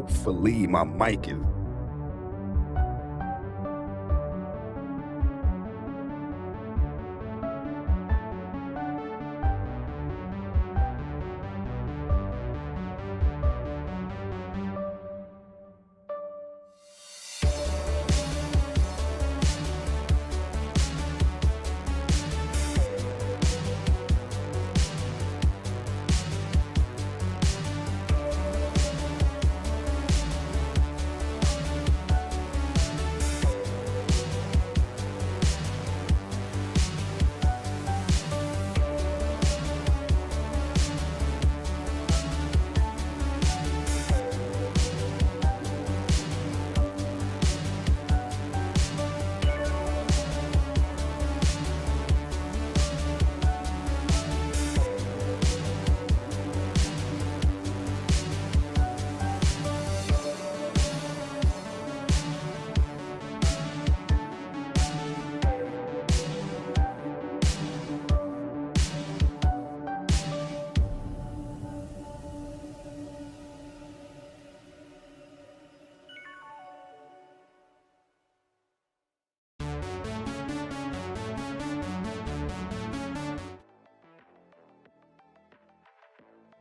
hopefully my mic is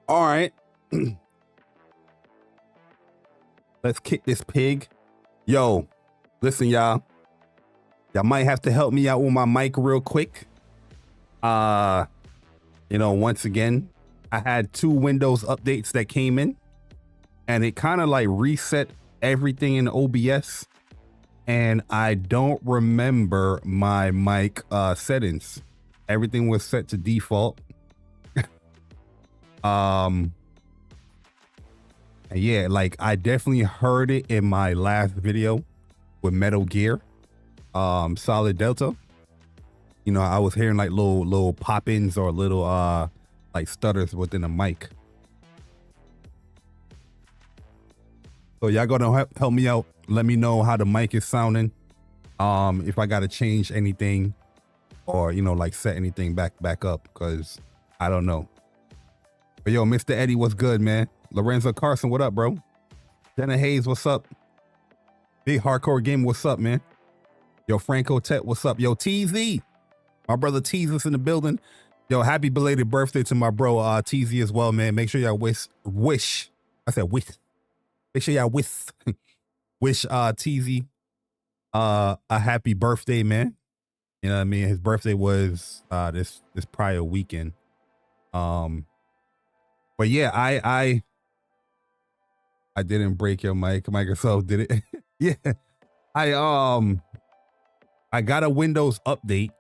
all right. Let's kick this pig. Yo, listen, y'all might have to help me out with my mic real quick. You know, once again, I had 2 Windows updates that came in and it kind of like reset everything in OBS, and I don't remember my mic settings. Everything was set to default. Yeah, like I definitely heard it in my last video with Metal Gear Solid Delta. You know, I was hearing like little pop-ins or little like stutters within the mic. So y'all gonna help me out, let me know how the mic is sounding, if I gotta change anything or, you know, like set anything back up, because I don't know. But yo, Mr. Eddie, what's good, man? Lorenzo Carson, what up, bro? Jenna Hayes, what's up? Big Hardcore Game, what's up, man? Yo, Franco Tet, what's up? Yo, TZ, my brother TZ's in the building. Yo, happy belated birthday to my bro TZ as well, man. Make sure y'all wish. I said wish. Make sure y'all wish TZ a happy birthday, man. You know what I mean? His birthday was this prior weekend. But yeah, I didn't break your mic. Microsoft did it. Yeah. I got a Windows update.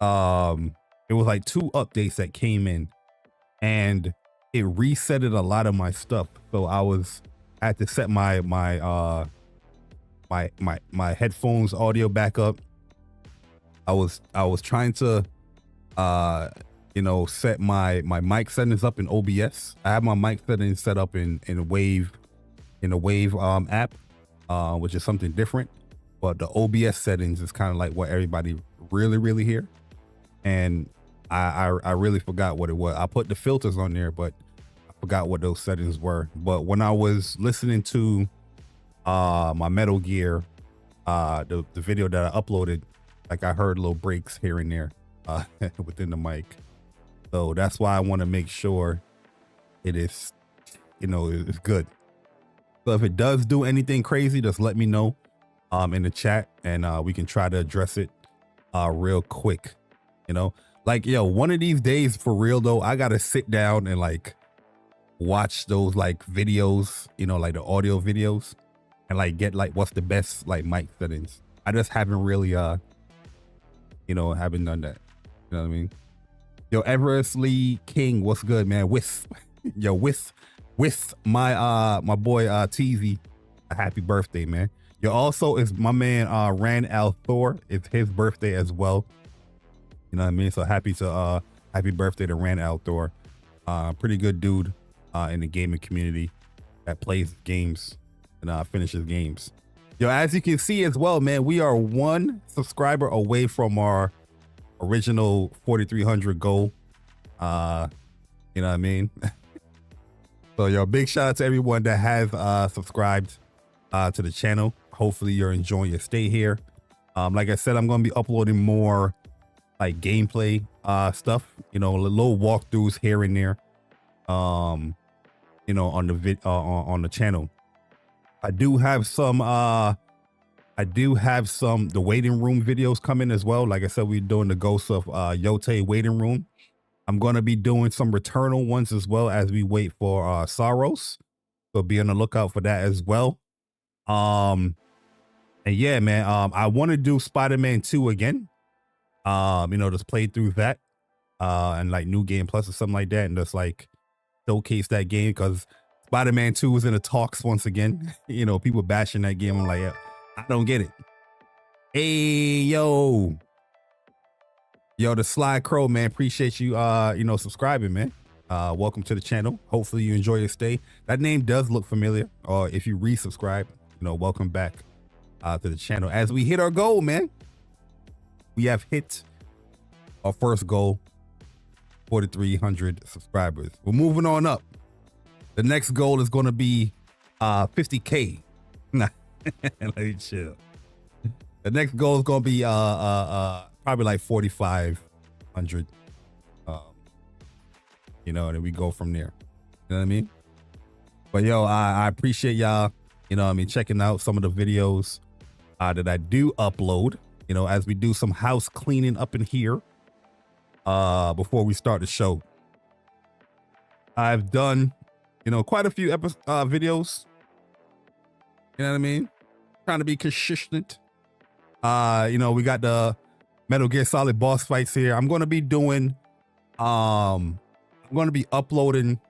It was like 2 updates that came in and it resetted a lot of my stuff. So I had to set my headphones audio back up. I was trying to you know, set my mic settings up in OBS. I have my mic settings set up in the Wave app, which is something different. But the OBS settings is kind of like what everybody really hear. And I really forgot what it was. I put the filters on there, but I forgot what those settings were. But when I was listening to my Metal Gear, the video that I uploaded, like I heard little breaks here and there within the mic. So that's why I want to make sure it is, you know, it's good. So if it does do anything crazy, just let me know in the chat, and we can try to address it real quick. You know, like, yo, one of these days, for real though, I gotta sit down and like watch those like videos, you know, like the audio videos, and like get like what's the best like mic settings. I just haven't really you know, haven't done that. You know what I mean? Yo, Everest Lee King, what's good, man? With my my boy TZ, a happy birthday, man. Yo, also is my man Rand Al Thor. It's his birthday as well. You know what I mean? So happy birthday to Rand Al Thor. Pretty good dude in the gaming community that plays games and finishes games. Yo, as you can see as well, man, we are 1 subscriber away from our original 4,300 goal. You know what I mean? So yo, big shout out to everyone that has subscribed to the channel. Hopefully you're enjoying your stay here. Like I said, I'm gonna be uploading more like gameplay stuff, you know, little walkthroughs here and there, you know, on the channel. I do have some the waiting room videos coming as well. Like I said, we're doing the Ghost of Yotei waiting room. I'm gonna be doing some Returnal ones as well as we wait for Sorrows. So be on the lookout for that as well. And yeah, man, I want to do Spider-Man 2 again. You know, just play through that and like New Game Plus or something like that, and just like showcase that game, because Spider-Man 2 is in the talks once again. You know, people bashing that game. I'm like, yeah, I don't get it. Hey, yo, the Sly Crow, man, appreciate you you know, subscribing, man. Welcome to the channel. Hopefully you enjoy your stay. That name does look familiar, or if you resubscribe, you know, welcome back to the channel. As we hit our goal, man, we have hit our first goal, 4,300 subscribers. We're moving on up. The next goal is going to be 50K. Nah, let me chill. The next goal is going to be probably like 4,500. You know, and then we go from there. You know what I mean? But yo, I appreciate y'all, you know what I mean, checking out some of the videos that I do upload, you know, as we do some house cleaning up in here before we start the show. I've done, you know, quite a few videos. You know what I mean? Trying to be consistent. You know, we got the Metal Gear Solid boss fights here. I'm going to be doing, I'm going to be uploading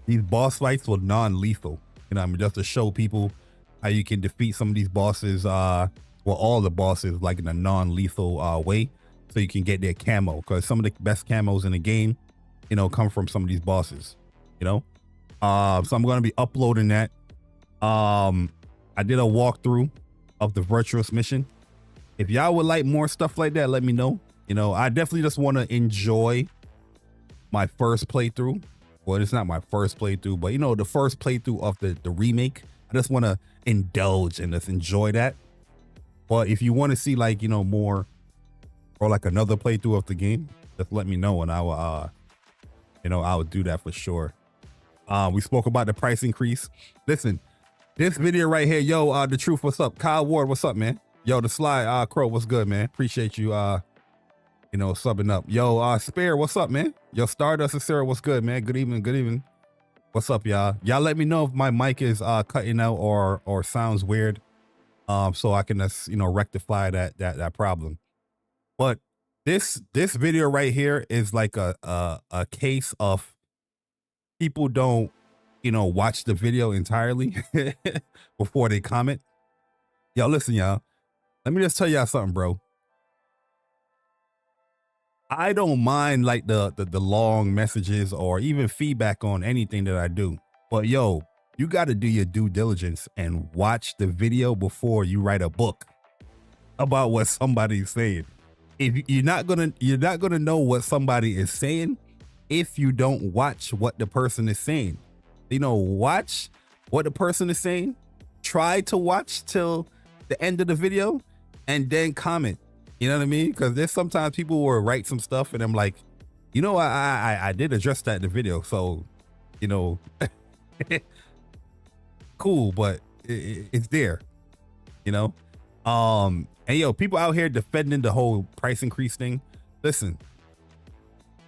these boss fights with non-lethal. You know what I mean? Just to show people how you can defeat some of these bosses, well, all the bosses, like in a non-lethal way, so you can get their camo, because some of the best camos in the game, you know, come from some of these bosses, you know. So I'm going to be uploading that. I did a walkthrough of the Virtuous mission. If y'all would like more stuff like that, let me know. You know, I definitely just want to enjoy my first playthrough. Well, it's not my first playthrough, but you know, the first playthrough of the remake. I just want to indulge and just enjoy that. But if you want to see, like, you know, more, or like another playthrough of the game, just let me know, and I will you know, I will do that for sure. We spoke about the price increase. Listen, this video right here, yo, the truth, what's up? Kyle Ward, what's up, man? Yo, the Sly Crow, what's good, man? Appreciate you you know, subbing up. Yo, Spare, what's up, man? Yo, Stardust and Sarah, what's good, man? Good evening, good evening. What's up, y'all? Y'all let me know if my mic is cutting out or sounds weird, so I can just, you know, rectify that problem. But this video right here is like a case of people don't, you know, watch the video entirely before they comment. Yo, listen, y'all. Let me just tell y'all something, bro. I don't mind like the long messages or even feedback on anything that I do. But yo, you got to do your due diligence and watch the video before you write a book about what somebody's saying. If you're not gonna know what somebody is saying if you don't watch what the person is saying. You know, watch what the person is saying. Try to watch till the end of the video and then comment. You know what I mean? Because there's sometimes people will write some stuff and I'm like, you know, I did address that in the video. So, you know, cool, but it's there, you know? And yo, people out here defending the whole price increase thing. Listen,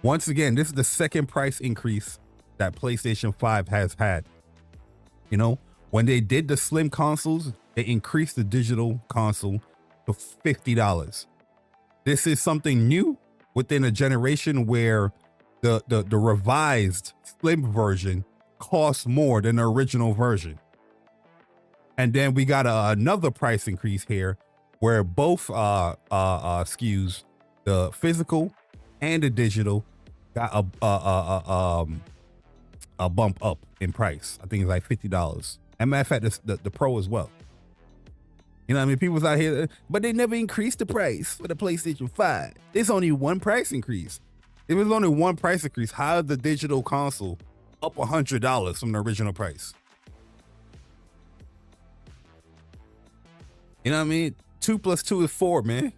once again, this is the second price increase that PlayStation 5 has had. You know, when they did the slim consoles, they increased the digital console to $50. This is something new within a generation where the revised slim version costs more than the original version. And then we got another price increase here where both SKUs, the physical and the digital, got a bump up in price. I think it's like $50. And matter of fact, the Pro as well. You know what I mean? People's out here, but they never increased the price for the PlayStation 5. There's only one price increase. If it was only one price increase, how did the digital console up $100 from the original price. You know what I mean? 2 plus 2 is 4, man.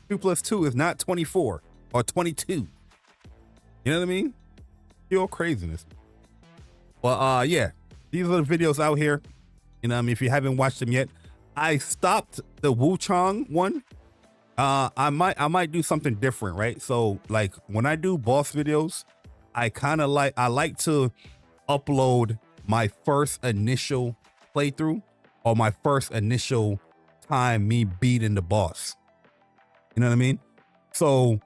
2 plus 2 is not 24 or 22. You know what I mean? Pure craziness. Well, yeah, these are the videos out here. You know what I mean? If you haven't watched them yet, I stopped the Wu Chang one. I might do something different, right? So like when I do boss videos, I like to upload my first initial playthrough or my first initial time me beating the boss. You know what I mean? So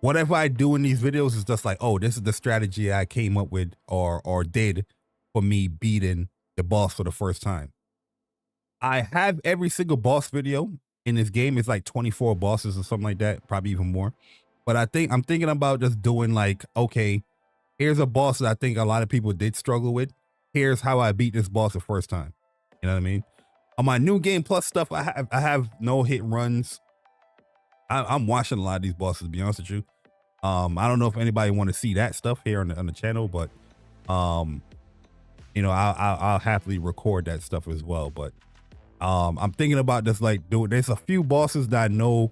whatever I do in these videos is just like, oh, this is the strategy I came up with or did for me beating the boss for the first time. I have every single boss video in this game. It's like 24 bosses or something like that, probably even more. But I'm thinking about just doing like, okay, here's a boss that I think a lot of people did struggle with. Here's how I beat this boss the first time. You know what I mean? On my new game plus stuff, I have no hit runs. I'm watching a lot of these bosses, to be honest with you. I don't know if anybody want to see that stuff here on the channel, but you know, I'll happily record that stuff as well. But I'm thinking about just like doing. There's a few bosses that I know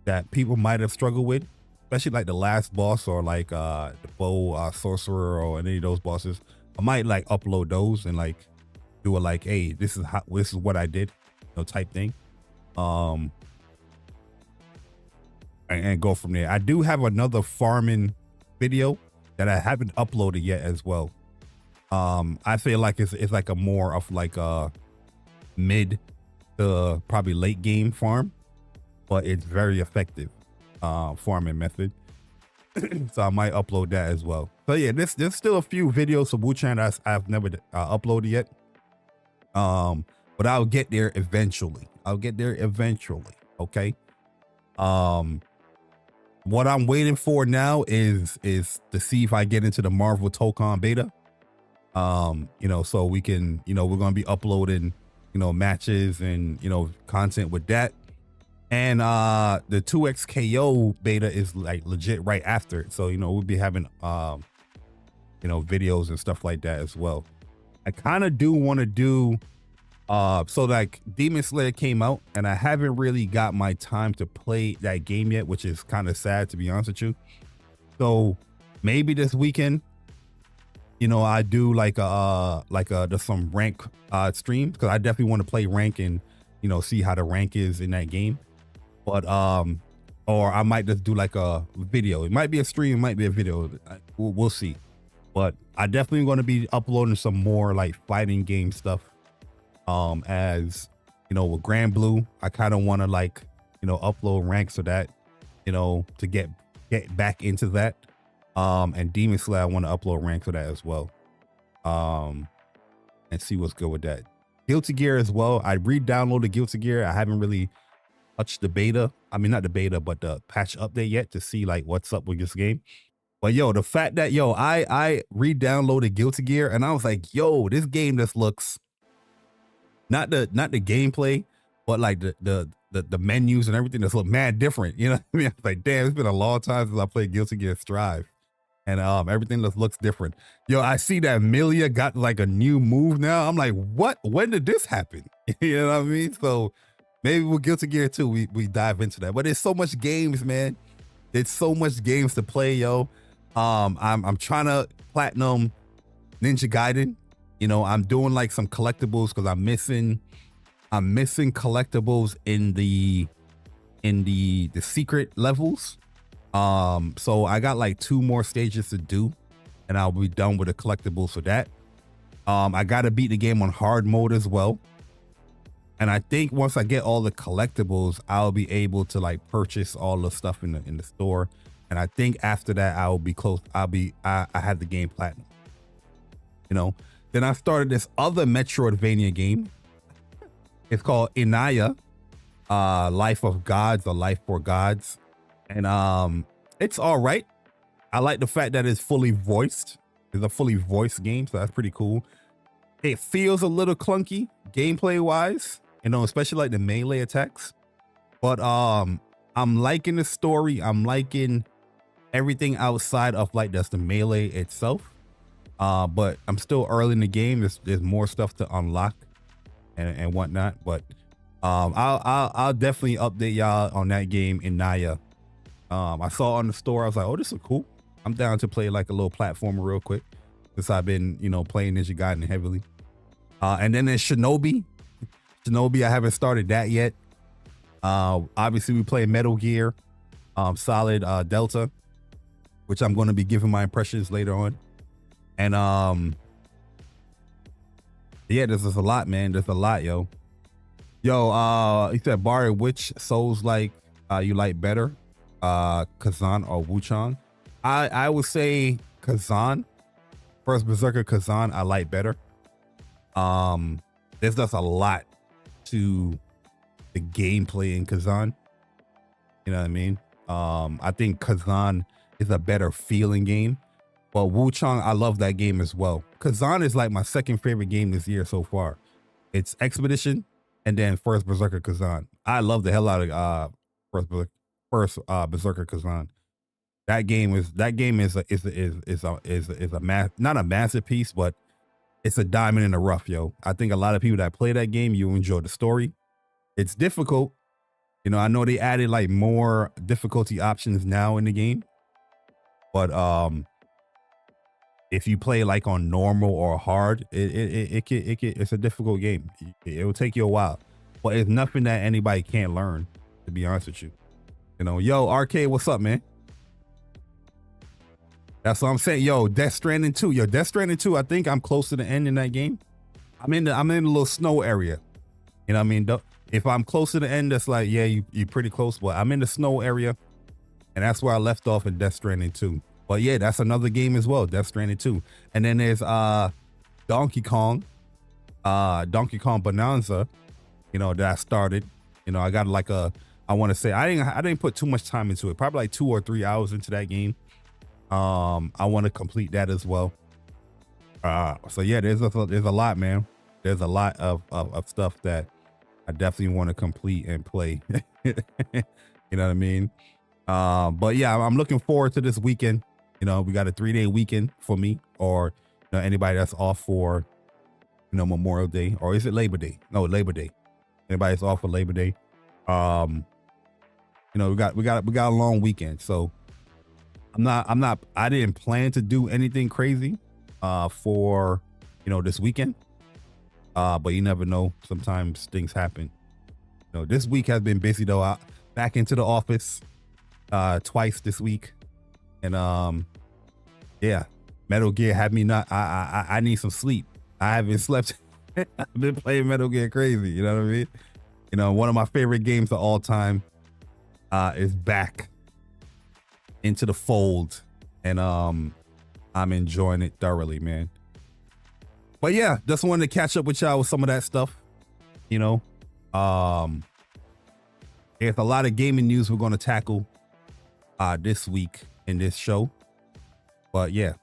that people might have struggled with, especially like the last boss or like the bow sorcerer or any of those bosses. I might like upload those and like do it like, hey, this is what I did, you know, type thing. And go from there. I do have another farming video that I haven't uploaded yet as well. I feel like it's like a more of like a mid to probably late game farm, but it's very effective farming method. So I might upload that as well. So yeah, there's still a few videos of Wu Chang I've never uploaded yet. But I'll get there eventually. Okay. What I'm waiting for now is to see if I get into the Marvel Tokon beta. You know, so we can, you know, we're gonna be uploading, you know, matches and, you know, content with that. And the 2XKO beta is like legit right after it. So, you know, we'll be having you know, videos and stuff like that as well. I kind of do want to do so like Demon Slayer came out and I haven't really got my time to play that game yet, which is kind of sad, to be honest with you. So maybe this weekend, you know, I do like there's some rank streams, because I definitely want to play rank and, you know, see how the rank is in that game. But or I might just do like a video. It might be a stream, it might be a video. We'll see. But I definitely going to be uploading some more like fighting game stuff. As you know, with Grand Blue, I kind of want to like, you know, upload ranks so that, you know, to get back into that. And Demon Slayer, I want to upload ranks for that as well. And see what's good with that. Guilty Gear as well. I re-downloaded Guilty Gear. I haven't really touched the beta. I mean, not the beta, but the patch update yet to see like what's up with this game. But yo, the fact that I re-downloaded Guilty Gear and I was like, yo, this game just looks not the gameplay, but like the menus and everything just look mad different. You know what I mean? I was like, damn, it's been a long time since I played Guilty Gear Strive. And everything just looks different. Yo, I see that Amelia got like a new move now. I'm like, what? When did this happen? You know what I mean? So maybe with Guilty Gear 2, we dive into that. But there's so much games, man. There's so much games to play, yo. I'm trying to platinum Ninja Gaiden. You know, I'm doing like some collectibles because I'm missing collectibles in the secret levels. So I got like 2 more stages to do and I'll be done with the collectibles for that. I gotta beat the game on hard mode as well. And I think once I get all the collectibles, I'll be able to like purchase all the stuff in the store. And I think after that, I'll be close. I have the game platinum, you know. Then I started this other Metroidvania game. It's called Inaya, Life of Gods or Life for Gods. And it's all right. I like the fact that it's fully voiced. It's a fully voiced game, so that's pretty cool. It feels a little clunky gameplay wise, you know, especially like the melee attacks. But I'm liking the story. I'm liking everything outside of like that's the melee itself. But I'm still early in the game. There's more stuff to unlock and whatnot. But I'll definitely update y'all on that game in Naya. I saw on the store. I was like, oh, this is cool. I'm down to play like a little platformer real quick, since I've been, you know, playing Ninja Gaiden heavily. And then there's Shinobi. Shinobi, I haven't started that yet. Obviously we play Metal Gear Solid Delta, which I'm going to be giving my impressions later on. And yeah, there's just a lot, man. There's a lot, yo. He said, Bari, which Souls like you like better, Kazan or Wuchang? I would say Kazan. First Berserker Kazan I like better. There's just a lot to the gameplay in Kazan. You know what I mean? I think Kazan is a better feeling game. But Wuchang, I love that game as well. Kazan is like my second favorite game this year so far. It's Expedition and then First Berserker Kazan. I love the hell out of First Berserker Kazan. That game is not a masterpiece, but it's a diamond in the rough, yo. I think a lot of people that play that game, you enjoy the story. It's difficult. You know, I know they added like more difficulty options now in the game, but if you play like on normal or hard, it's a difficult game. It will take you a while, but it's nothing that anybody can't learn, to be honest with you. You know, yo, Arcade, what's up, man? That's what I'm saying. Yo, Death Stranding 2. Yo, Death Stranding 2, I think I'm close to the end in that game. I'm in the little snow area. You know what I mean? If I'm close to the end, that's like, yeah, you're pretty close. But I'm in the snow area, and that's where I left off in Death Stranding 2. But yeah, that's another game as well, Death Stranding 2. And then there's Donkey Kong Bonanza, you know, that I started. You know, I got like I want to say, I didn't put too much time into it. Probably like 2 or 3 hours into that game. I want to complete that as well. So yeah, there's a lot, man. There's a lot of stuff that I definitely want to complete and play. You know what I mean? But yeah, I'm looking forward to this weekend. You know, we got a 3-day weekend for me, or you know, anybody that's off for, you know, Memorial Day, or is it Labor Day? No, Labor Day. Anybody that's off for Labor Day. You know, we got a long weekend, so I didn't plan to do anything crazy for, you know, this weekend. But you never know. Sometimes things happen. You know, this week has been busy though. I back into the office twice this week. And yeah, Metal Gear had me not I need some sleep. I haven't slept. I've been playing Metal Gear crazy, you know what I mean? You know, one of my favorite games of all time is back into the fold, and I'm enjoying it thoroughly, man. But yeah, just wanted to catch up with y'all with some of that stuff. You know, there's a lot of gaming news we're going to tackle this week in this show. But yeah,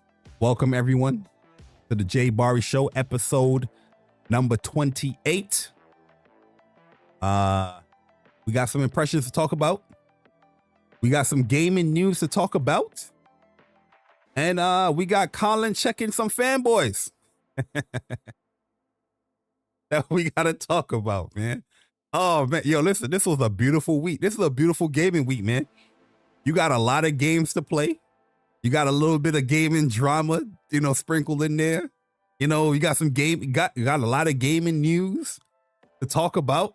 welcome everyone to the JayBari Show, episode number 28. We got some impressions to talk about. We got some gaming news to talk about. And we got Colin checking some fanboys that we got to talk about, man. Oh, man. Yo, listen, this was a beautiful week. This is a beautiful gaming week, man. You got a lot of games to play. You got a little bit of gaming drama, you know, sprinkled in there. You know, you got some you got a lot of gaming news to talk about.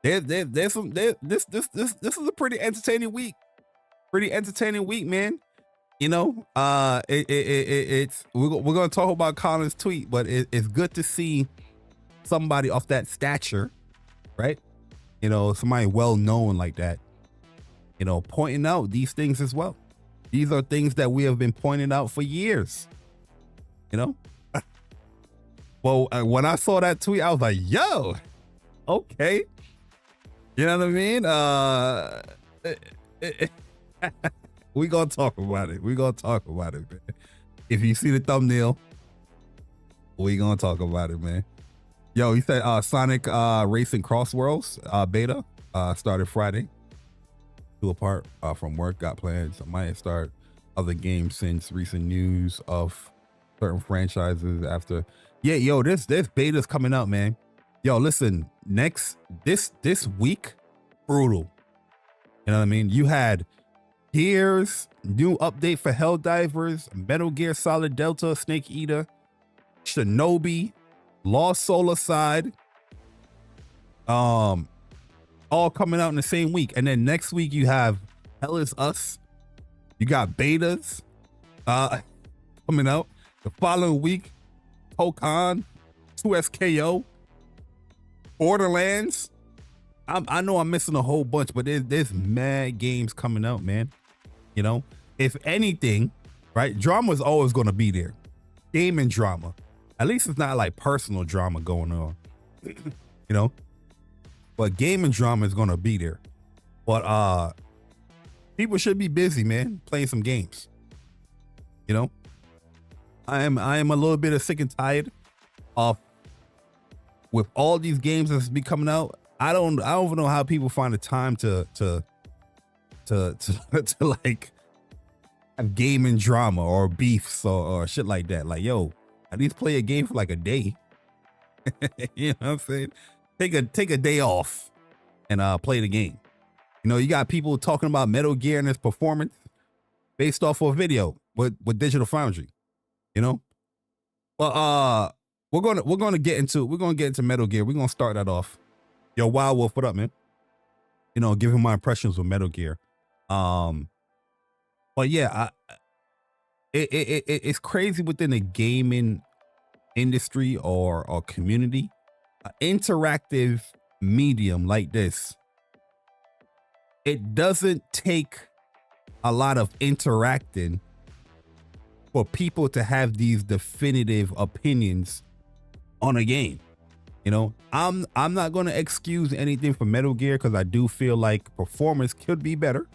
This is a pretty entertaining week. Pretty entertaining week, man. You know, we're gonna talk about Colin's tweet, but it's good to see somebody of that stature, right? You know, somebody well known like that, you know, pointing out these things as well. These are things that we have been pointing out for years, you know? Well, when I saw that tweet, I was like, yo, okay. You know what I mean? We gonna talk about it. We gonna talk about it, man. If you see the thumbnail, we gonna talk about it, man. Yo, he said Sonic Racing Cross Worlds beta started Friday. 2 apart from work, got plans. I might start of the game since recent news of certain franchises after. Yeah, yo, this beta's coming out, man. Yo, listen, this week, brutal. You know what I mean? You had Gears, new update for Helldivers, Metal Gear Solid Delta, Snake Eater, Shinobi, Lost Soul Aside, all coming out in the same week. And then next week you have Hell Is Us. You got betas coming out. The following week, Pokemon, 2SKO, Borderlands. I know I'm missing a whole bunch, but there's mad games coming out, man. You know, if anything, right? Drama is always going to be there. Gaming drama. At least it's not like personal drama going on, you know, but gaming drama is going to be there. But people should be busy, man, playing some games. You know, I am a little bit of sick and tired of with all these games that's be coming out. I don't even know how people find the time to like have gaming drama or beefs or shit like that. Like, yo, at least play a game for like a day. You know what I'm saying? Take a day off and play the game. You know, you got people talking about Metal Gear and its performance based off of a video with Digital Foundry. You know, but we're gonna get into Metal Gear. We're gonna start that off. Yo, Wild Wolf, what up, man? You know, give him my impressions with Metal Gear. But yeah, it's crazy within the gaming industry or community. An interactive medium like this, it doesn't take a lot of interacting for people to have these definitive opinions on a game. You know, I'm not going to excuse anything for Metal Gear because I do feel like performance could be better.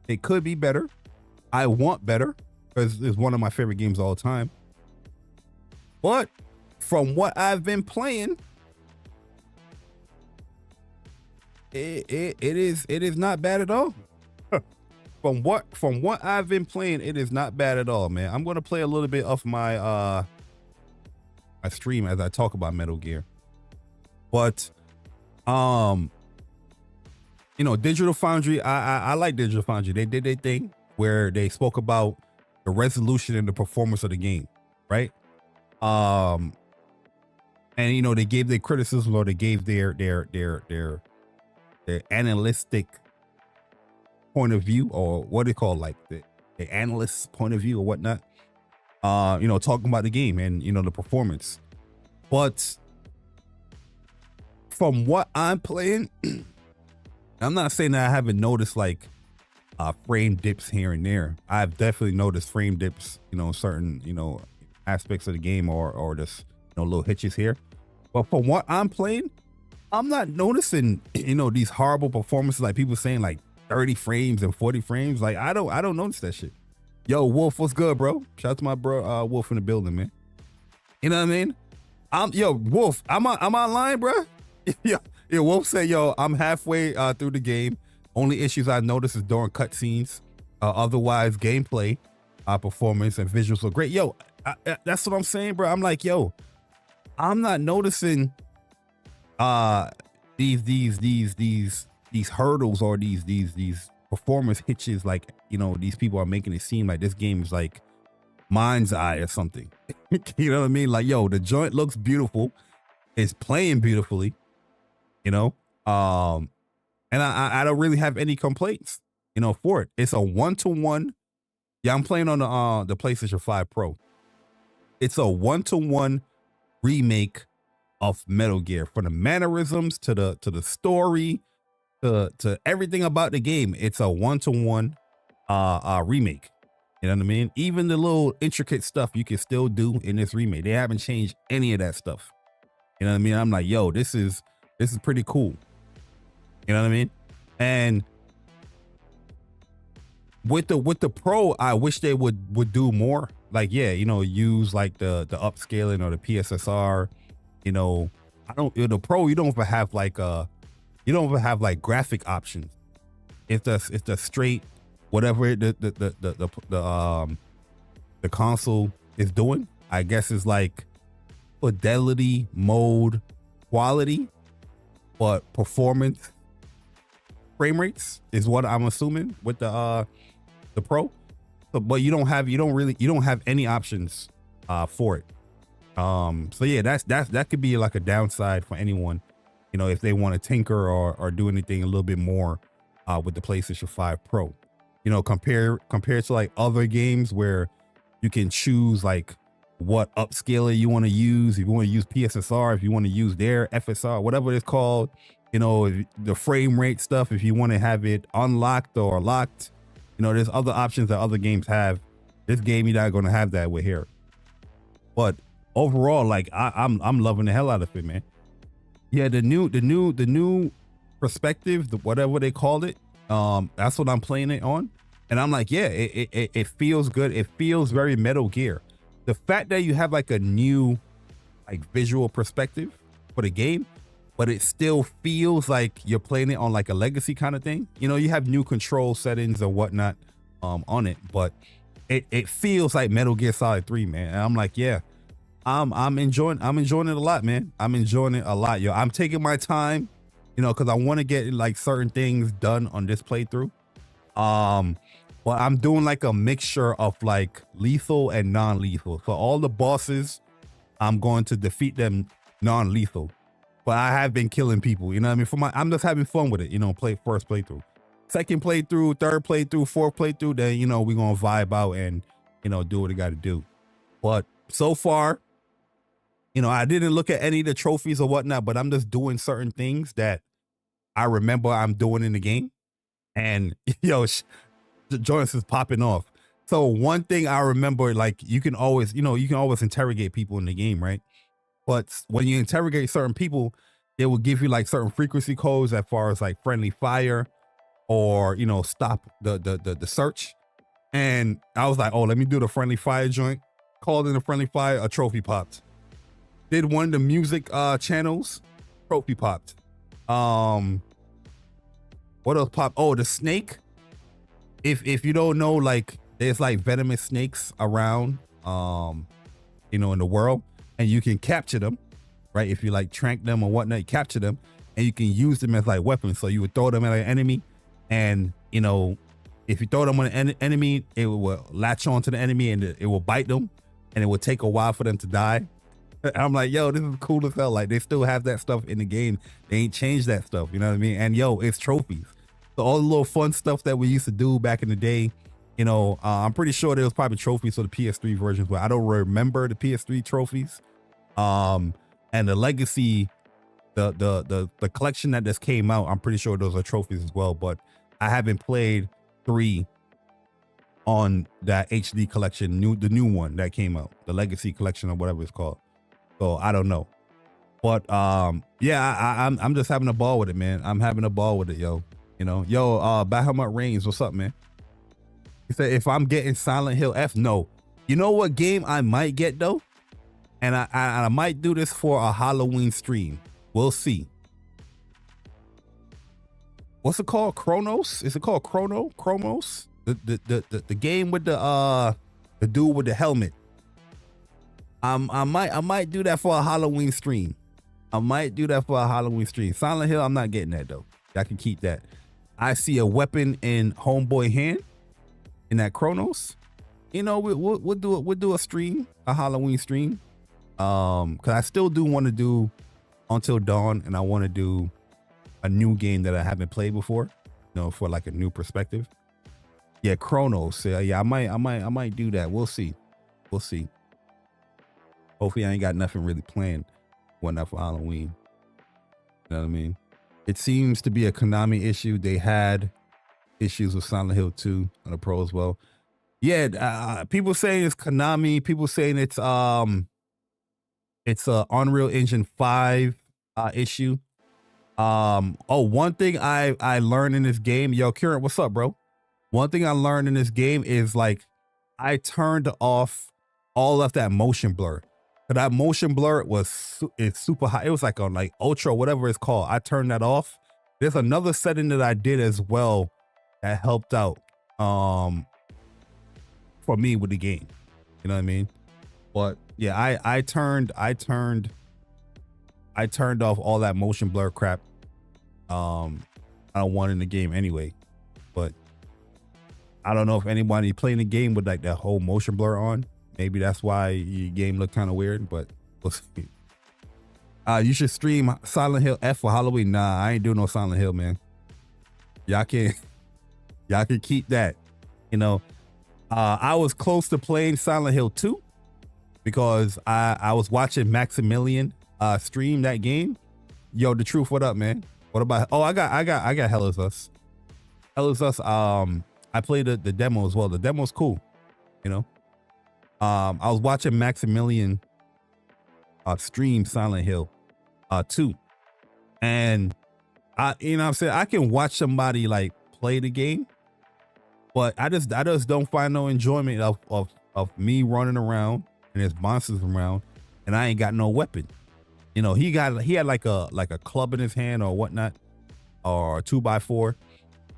It could be better. I want better because it's one of my favorite games of all time. But from what I've been playing, it is not bad at all. From what I've been playing, it is not bad at all, man. I'm going to play a little bit of my my stream as I talk about Metal Gear. But you know, Digital Foundry, I like Digital Foundry. They did their thing where they spoke about the resolution and the performance of the game, right? And you know, they gave their criticism, or they gave their analytic point of view, or what they call like the analyst's point of view or whatnot. You know, talking about the game and, you know, the performance. But from what I'm playing, I'm not saying that I haven't noticed like frame dips here and there. I've definitely noticed frame dips, you know, certain, you know, aspects of the game or just, you know, little hitches here. But from what I'm playing, I'm not noticing, you know, these horrible performances like people saying like 30 frames and 40 frames. Like I don't notice that shit. Yo, Wolf, what's good, bro? Shout out to my bro, Wolf in the building, man. You know what I mean? Yo, Wolf, I'm online, bro. Yeah, Wolf said, yo, I'm halfway through the game. Only issues I noticed is during cutscenes. Otherwise, gameplay, performance, and visuals are great. Yo, that's what I'm saying, bro. I'm like, yo, I'm not noticing these hurdles or these performance hitches, like, you know, these people are making it seem like this game is like Mind's Eye or something. You know what I mean? Like, yo, the joint looks beautiful, it's playing beautifully, you know, and I don't really have any complaints, you know, for it. It's a 1-to-1. Yeah, I'm playing on the PlayStation 5 Pro. It's a 1-to-1 remake of Metal Gear, from the mannerisms to the story to everything about the game. It's a 1-to-1 remake. You know what I mean? Even the little intricate stuff you can still do in this remake. They haven't changed any of that stuff. You know what I mean? I'm like, yo, this is pretty cool. You know what I mean? And with the Pro, I wish they would do more. Like, yeah, you know, use like the upscaling or the PSSR. You know, the Pro, you don't even have like graphic options. It's the straight whatever the console is doing. I guess it's like fidelity mode quality, but performance frame rates is what I'm assuming with the Pro. So, but you don't have any options for it. So yeah, that could be like a downside for anyone, you know, if they want to tinker or do anything a little bit more with the PlayStation 5 Pro. You know, compared to like other games where you can choose like what upscaler you want to use. If you want to use PSSR, if you want to use their FSR, whatever it's called, you know, the frame rate stuff, if you want to have it unlocked or locked, you know, there's other options that other games have. This game, you're not going to have that with here. But overall, like I'm loving the hell out of it, man. Yeah, the new perspective, whatever they called it, that's what I'm playing it on. And I'm like, yeah, it feels good. It feels very Metal Gear. The fact that you have like a new like visual perspective for the game, but it still feels like you're playing it on like a legacy kind of thing. You know, you have new control settings or whatnot on it, but it feels like Metal Gear Solid 3, man. And I'm like, yeah, I'm enjoying it a lot, man. I'm enjoying it a lot, yo. I'm taking my time, you know, because I want to get like certain things done on this playthrough. But I'm doing like a mixture of like lethal and non-lethal. So all the bosses, I'm going to defeat them non-lethal. But I have been killing people, you know what I mean? I'm just having fun with it, you know, first playthrough. Second playthrough, third playthrough, fourth playthrough, then, you know, we're going to vibe out and, you know, do what I got to do. But so far, you know, I didn't look at any of the trophies or whatnot, but I'm just doing certain things that I remember I'm doing in the game. And, yo, the joints is popping off. So one thing I remember, like, you can always interrogate people in the game, right? But when you interrogate certain people, it will give you like certain frequency codes as far as like friendly fire or, you know, stop the search. And I was like, oh, let me do the friendly fire joint. Called in the friendly fire, a trophy popped. Did one of the music channels, trophy popped. What else popped? Oh, the snake. If you don't know, like, there's like venomous snakes around, you know, in the world, and you can capture them, right? If you like trank them or whatnot, you capture them, and you can use them as like weapons. So you would throw them at an enemy, and, you know, if you throw them on an enemy, it will latch onto the enemy and it will bite them, and it will take a while for them to die. And I'm like, yo, this is cool as hell. Like, they still have that stuff in the game. They ain't changed that stuff, you know what I mean? And yo, it's trophies. So all the little fun stuff that we used to do back in the day, you know, I'm pretty sure there was probably trophies for the PS3 versions, but I don't remember the PS3 trophies. And the legacy, the collection that just came out, I'm pretty sure those are trophies as well. But I haven't played 3 on that HD collection, the new one that came out, the legacy collection or whatever it's called. So I don't know. But yeah, I'm just having a ball with it, man. I'm having a ball with it, yo. You know, yo, Bahamut Reigns, what's up, man? He said, if I'm getting Silent Hill F, no. You know what game I might get though? And I might do this for a Halloween stream. We'll see. What's it called? Chronos? Is it called Chromos? The game with the dude with the helmet. I might do that for a Halloween stream. Silent Hill, I'm not getting that though. I can keep that. I see a weapon in Homeboy hand in that Chronos. You know, we'll do a stream, a Halloween stream. Cause I still do want to do Until Dawn, and I want to do a new game that I haven't played before, you know, for like a new perspective. Yeah, Chronos. Yeah, I might do that. We'll see. Hopefully I ain't got nothing really planned when for Halloween. You know what I mean? It seems to be a Konami issue. They had issues with Silent Hill 2 on the Pro as well. Yeah, people saying it's Konami. People saying it's a Unreal Engine 5 issue. One thing I learned in this game, yo, Kieran, what's up, bro? One thing I learned in this game is like I turned off all of that motion blur. That motion blur it's super high. It was like on like ultra, whatever it's called. I turned that off. There's another setting that I did as well that helped out. for me with the game. You know what I mean? But yeah, I turned off all that motion blur crap. I don't want in the game anyway. But I don't know if anybody playing the game with like that whole motion blur on. Maybe that's why your game looked kind of weird, but we'll see. You should stream Silent Hill F for Halloween. Nah, I ain't doing no Silent Hill, man. Y'all can keep that. You know, I was close to playing Silent Hill 2 because I was watching Maximilian stream that game. Yo, the truth, what up, man? What about? Oh, I got Hell is Us. Hell is Us. I played the demo as well. The demo's cool. You know, I was watching Maximilian stream Silent Hill 2, and you know what I'm saying, I can watch somebody like play the game, but I just don't find no enjoyment of me running around and there's monsters around and I ain't got no weapon. You know, he had like a club in his hand or whatnot, or a 2x4.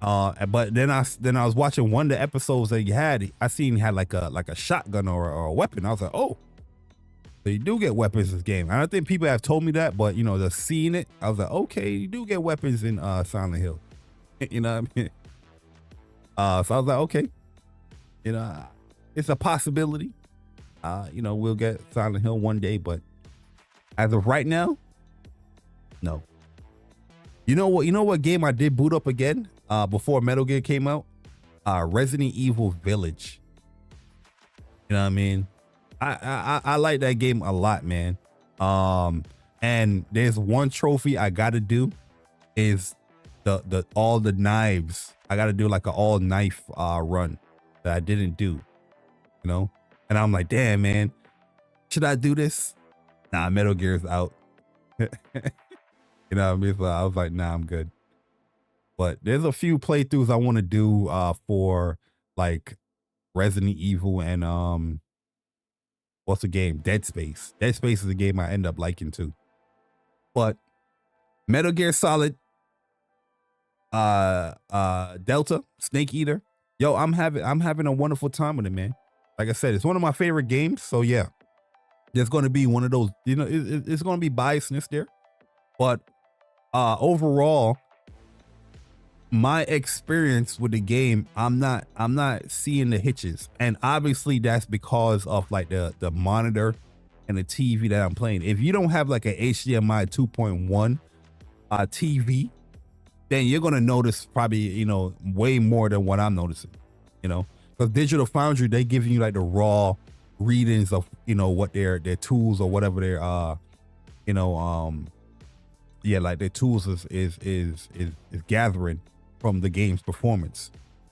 But then I was watching one of the episodes that he had. I seen he had like a shotgun or a weapon. I was like, oh, so you do get weapons in this game. I don't think people have told me that, but you know, just seeing it, I was like, okay, you do get weapons in Silent Hill. You know what I mean? So I was like, okay, you know, it's a possibility. You know, we'll get Silent Hill one day, but as of right now, no. You know what game I did boot up again before Metal Gear came out? Resident Evil Village. You know what I mean? I like that game a lot, man. And there's one trophy I gotta do is the all the knives. I gotta do like an all knife run that I didn't do, you know? And I'm like, damn, man, should I do this? Nah, Metal Gear's out. You know what I mean? So I was like, nah, I'm good. But there's a few playthroughs I want to do for like Resident Evil and what's the game? Dead Space. Dead Space is a game I end up liking too. But Metal Gear Solid, Delta, Snake Eater. Yo, I'm having a wonderful time with it, man. Like I said, it's one of my favorite games. So yeah, there's going to be one of those, you know, it's going to be biasness there. But overall, my experience with the game, I'm not seeing the hitches, and obviously that's because of like the monitor and the TV that I'm playing. If you don't have like a HDMI 2.1 TV, then you're gonna notice probably, you know, way more than what I'm noticing. You know, because Digital Foundry, they giving you like the raw readings of, you know, what their tools or whatever their you know, yeah, like their tools is gathering from the game's performance,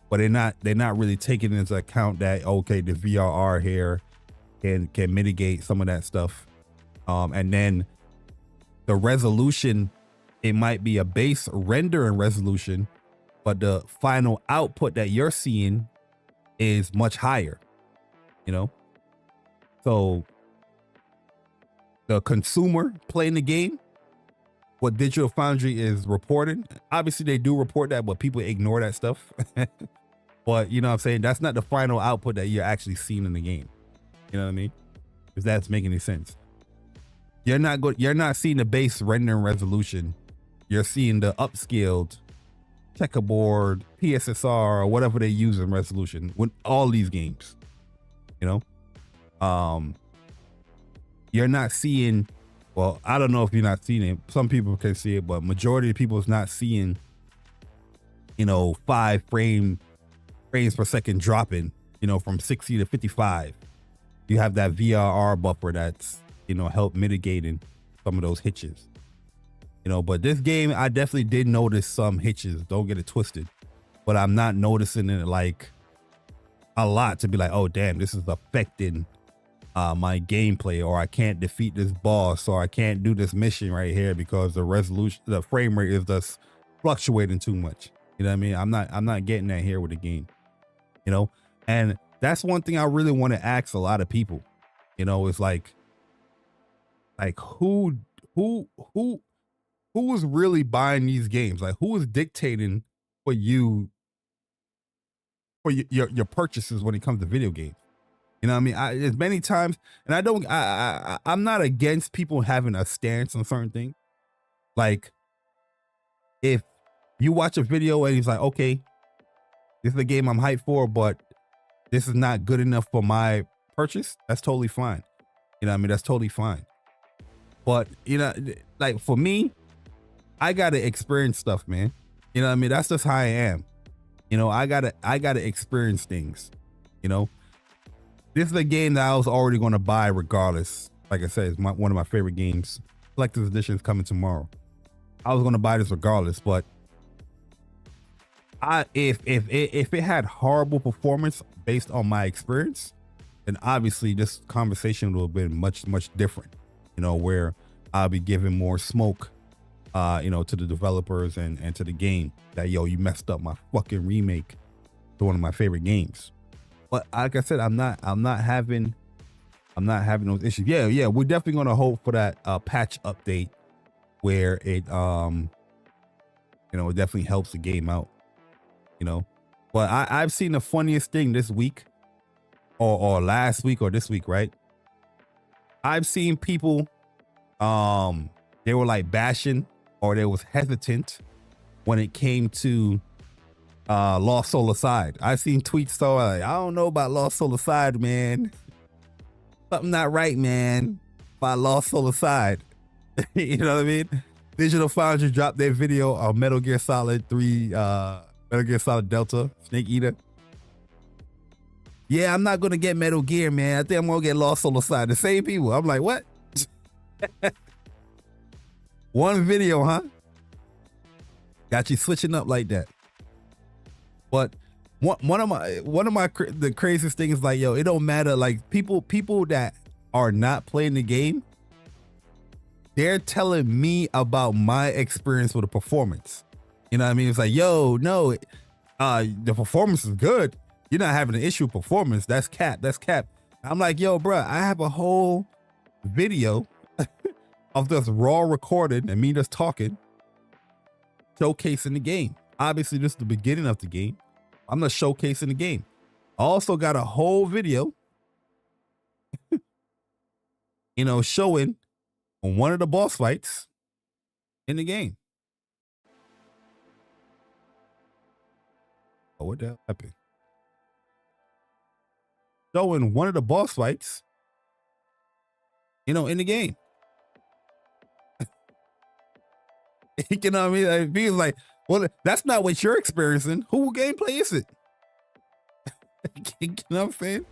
but they're not really taking into account that, okay, the VRR here can mitigate some of that stuff, and then the resolution, it might be a base rendering resolution, but the final output that you're seeing is much higher, you know. So the consumer playing the game, what Digital Foundry is reporting, obviously they do report that, but people ignore that stuff. But you know what I'm saying, that's not the final output that you're actually seeing in the game. You know what I mean? If that's making any sense. You're not seeing the base rendering resolution. You're seeing the upscaled checkerboard, PSSR, or whatever they use in resolution with all these games. You know? You're not seeing, well, I don't know if you're not seeing it. Some people can see it, but majority of people is not seeing, you know, 5 frames per second dropping, you know, from 60 to 55. You have that VRR buffer that's, you know, help mitigating some of those hitches. You know, but this game, I definitely did notice some hitches. Don't get it twisted. But I'm not noticing it like a lot to be like, oh, damn, this is affecting my gameplay, or I can't defeat this boss, or I can't do this mission right here because the frame rate is just fluctuating too much. You know what I mean? I'm not getting that here with the game, you know? And that's one thing I really want to ask a lot of people, you know, is like who is really buying these games? Like, who is dictating for you for your purchases when it comes to video games. You know what I mean? There's many times, and I'm not against people having a stance on certain things. Like, if you watch a video and he's like, okay, this is a game I'm hyped for, but this is not good enough for my purchase, that's totally fine. You know what I mean? That's totally fine. But, you know, like for me, I gotta experience stuff, man. You know what I mean? That's just how I am. You know, I gotta experience things. You know, this is a game that I was already gonna buy regardless. Like I said, it's one of my favorite games. Collector's edition is coming tomorrow. I was gonna buy this regardless, but if it had horrible performance based on my experience, then obviously this conversation would have been much different. You know, where I'll be giving more smoke, you know, to the developers and to the game that, yo, you messed up my fucking remake to one of my favorite games. But like I said, I'm not having those issues. Yeah, we're definitely gonna hope for that patch update where it you know, it definitely helps the game out. You know, but I've seen the funniest thing this week, or last week or this week, right? I've seen people, they were like bashing, or they was hesitant when it came to Lost Soul Aside. I've seen tweets so like, I don't know about Lost Soul Aside, man. Something not right, man, about Lost Soul Aside. You know what I mean? Digital Foundry dropped their video on Metal Gear Solid 3, Metal Gear Solid Delta, Snake Eater. Yeah, I'm not gonna get Metal Gear, man. I think I'm gonna get Lost Soul Aside. The same people. I'm like, what? One video, huh? Got you switching up like that. But one of the craziest things is like, yo, it don't matter. Like people that are not playing the game, they're telling me about my experience with the performance. You know what I mean? It's like, yo, no, the performance is good. You're not having an issue with performance. That's cap. That's cap. I'm like, yo, bro, I have a whole video of just raw recorded and me just talking, showcasing the game. Obviously, this is the beginning of the game. I'm not showcasing the game. I also got a whole video, you know, showing one of the boss fights in the game. Oh, what the hell happened? Showing one of the boss fights, you know, in the game. You know what I mean? Like, being like, well, that's not what you're experiencing. Who gameplay is it? You know what I'm saying?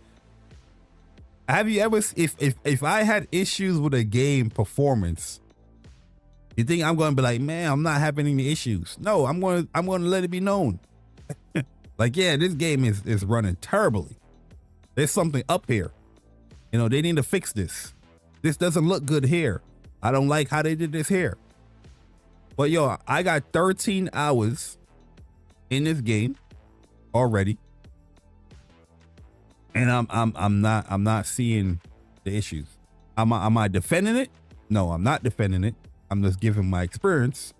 Have you ever, if I had issues with a game performance, you think I'm going to be like, man, I'm not having any issues? No, I'm going to let it be known. Like, yeah, this game is running terribly. There's something up here. You know, they need to fix this. This doesn't look good here. I don't like how they did this here. But yo, I got 13 hours in this game already, and I'm not seeing the issues. Am I defending it? No, I'm not defending it. I'm just giving my experience.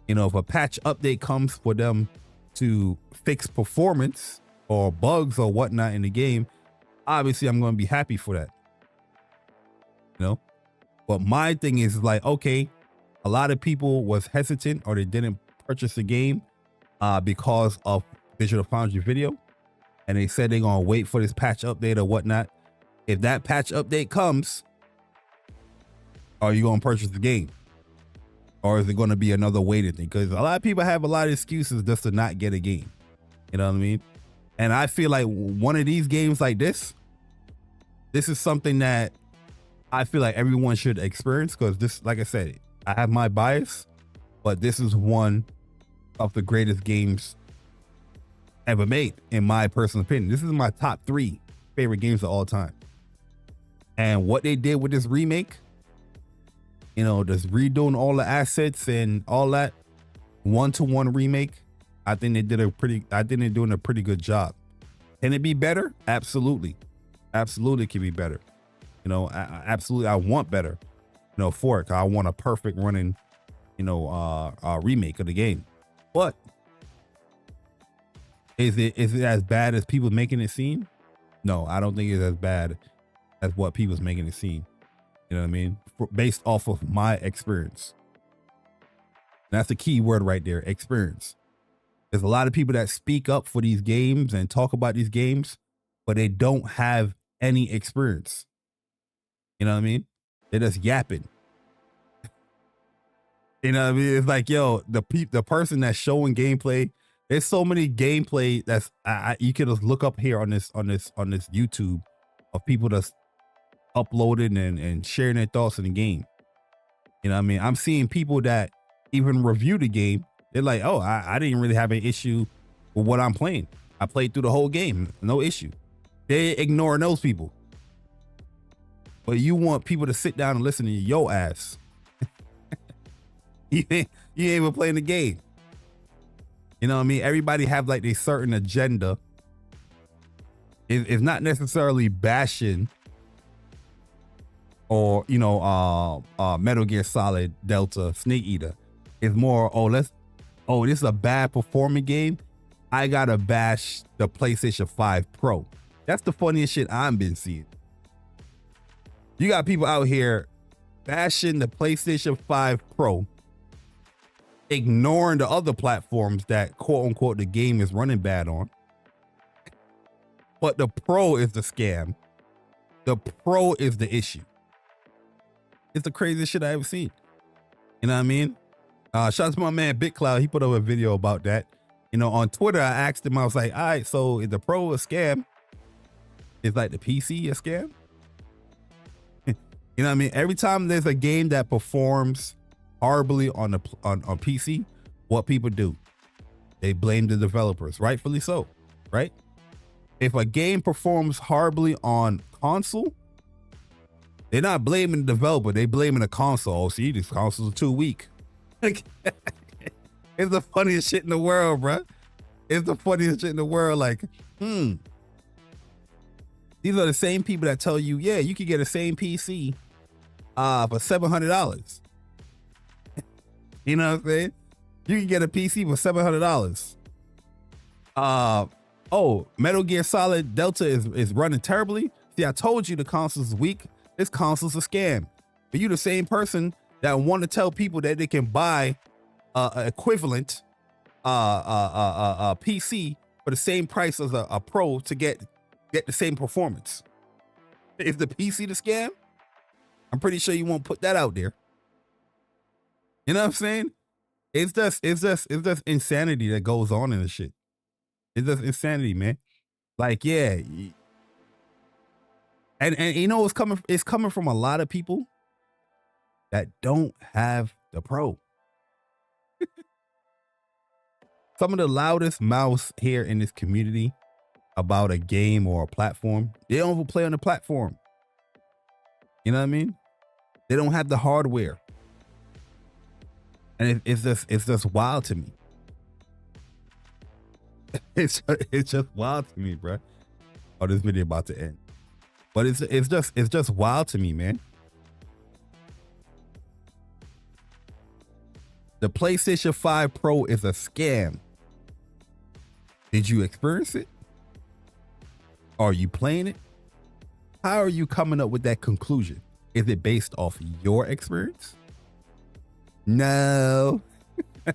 You know, if a patch update comes for them to fix performance or bugs or whatnot in the game, obviously I'm going to be happy for that. You know, but my thing is like, okay, a lot of people was hesitant or they didn't purchase the game because of Digital Foundry video, and they said they're gonna wait for this patch update or whatnot. If that patch update comes, are you gonna purchase the game, or is it gonna be another waiting thing? Because a lot of people have a lot of excuses just to not get a game. You know what I mean? And I feel like one of these games like this is something that I feel like everyone should experience, because this, like I said, I have my bias, but this is one of the greatest games ever made, in my personal opinion. This is my top 3 favorite games of all time. And what they did with this remake, you know, just redoing all the assets and all that, one-to-one remake, I think they're doing a pretty good job. Can it be better? Absolutely. Absolutely can be better. You know, absolutely I want better. You know, for it, I want a perfect running, you know, remake of the game. But Is it as bad as people making it seem? No, I don't think it's as bad as what people's making it seem. You know what I mean? Based off of my experience. And that's the key word right there, experience. There's a lot of people that speak up for these games and talk about these games, but they don't have any experience. You know what I mean? They're just yapping. You know what I mean? It's like, yo, the person that's showing gameplay, there's so many gameplay that's you can just look up here on this YouTube of people that's uploading and sharing their thoughts in the game. You know what I mean? I'm seeing people that even review the game. They're like, oh, I didn't really have an issue with what I'm playing. I played through the whole game, no issue. They're ignoring those people. But you want people to sit down and listen to your ass. You ain't even playing the game. You know what I mean? Everybody have like a certain agenda. It's not necessarily bashing or, you know, Metal Gear Solid, Delta, Snake Eater. It's more, this is a bad performing game. I gotta bash the PlayStation 5 Pro. That's the funniest shit I've been seeing. You got people out here bashing the PlayStation 5 Pro, ignoring the other platforms that quote unquote the game is running bad on. But the Pro is the scam. The Pro is the issue. It's the craziest shit I ever seen. You know what I mean? Shout out to my man Big Cloud. He put up a video about that. You know, on Twitter, I asked him, I was like, all right, so is the Pro a scam? Is like the PC a scam? You know what I mean? Every time there's a game that performs horribly on PC, what people do? They blame the developers, rightfully so, right? If a game performs horribly on console, they're not blaming the developer, they blaming the console. Oh, see, these consoles are too weak. It's the funniest shit in the world, bro. It's the funniest shit in the world. Like, these are the same people that tell you, yeah, you could get the same PC for $700. You know what I'm saying? You can get a PC for $700. Metal Gear Solid Delta is running terribly. See, I told you the console's weak. This console's a scam. But you the same person that want to tell people that they can buy equivalent PC for the same price as a Pro to get the same performance. Is the PC the scam? I'm pretty sure you won't put that out there. You know what I'm saying? It's just insanity that goes on in this shit. It's just insanity, man. Like, yeah. And you know, it's coming from a lot of people that don't have the Pro. Some of the loudest mouths here in this community about a game or a platform, they don't even play on the platform. You know what I mean? They don't have the hardware. And it's just wild to me. It's just wild to me, bro. Oh, this video about to end. But it's just wild to me, man. The PlayStation 5 Pro is a scam. Did you experience it? Are you playing it? How are you coming up with that conclusion? Is it based off your experience? No. You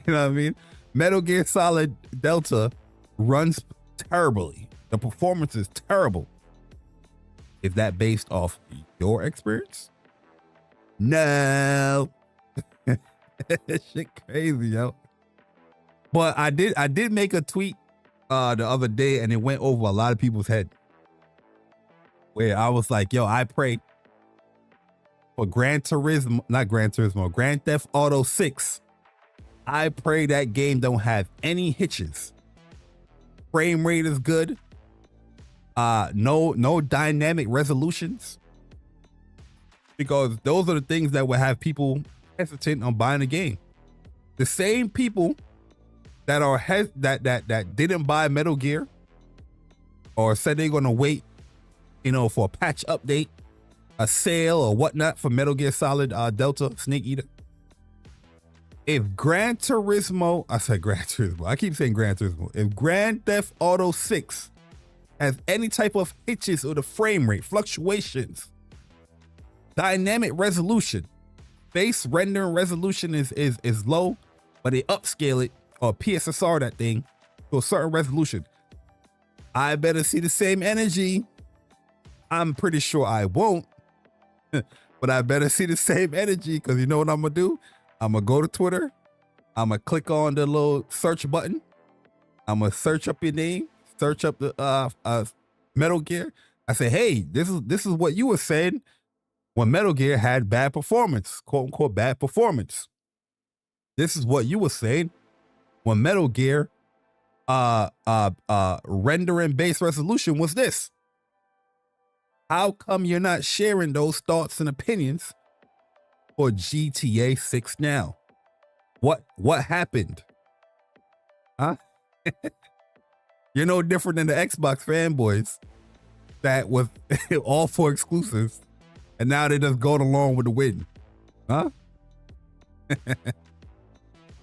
know what I mean? Metal Gear Solid Delta runs terribly. The performance is terrible. Is that based off your experience? No. Shit crazy, yo. But I did make a tweet the other day, and it went over a lot of people's head, where I was like, yo, I pray for Grand Theft Auto 6. I pray that game don't have any hitches. Frame rate is good. No dynamic resolutions, because those are the things that will have people hesitant on buying the game. The same people that are that didn't buy Metal Gear or said they're gonna wait, you know, for a patch update, a sale or whatnot for Metal Gear Solid Delta Snake Eater. if Gran Turismo, I said Gran Turismo, I keep saying Gran Turismo. If Grand Theft Auto 6 has any type of hitches or the frame rate, fluctuations, dynamic resolution, base rendering resolution is low, but they upscale it or PSSR that thing to a certain resolution, I better see the same energy. I'm pretty sure I won't, but I better see the same energy, because you know what I'm gonna do? I'm gonna go to Twitter. I'm gonna click on the little search button. I'm gonna search up your name, search up the Metal Gear. I say, hey, this is what you were saying when Metal Gear had bad performance, quote unquote bad performance. This is what you were saying when Metal Gear rendering base resolution was this. How come you're not sharing those thoughts and opinions for GTA 6 now? What happened? Huh? You're no different than the Xbox fanboys that was all for exclusives, and now they just going along with the wind. Huh?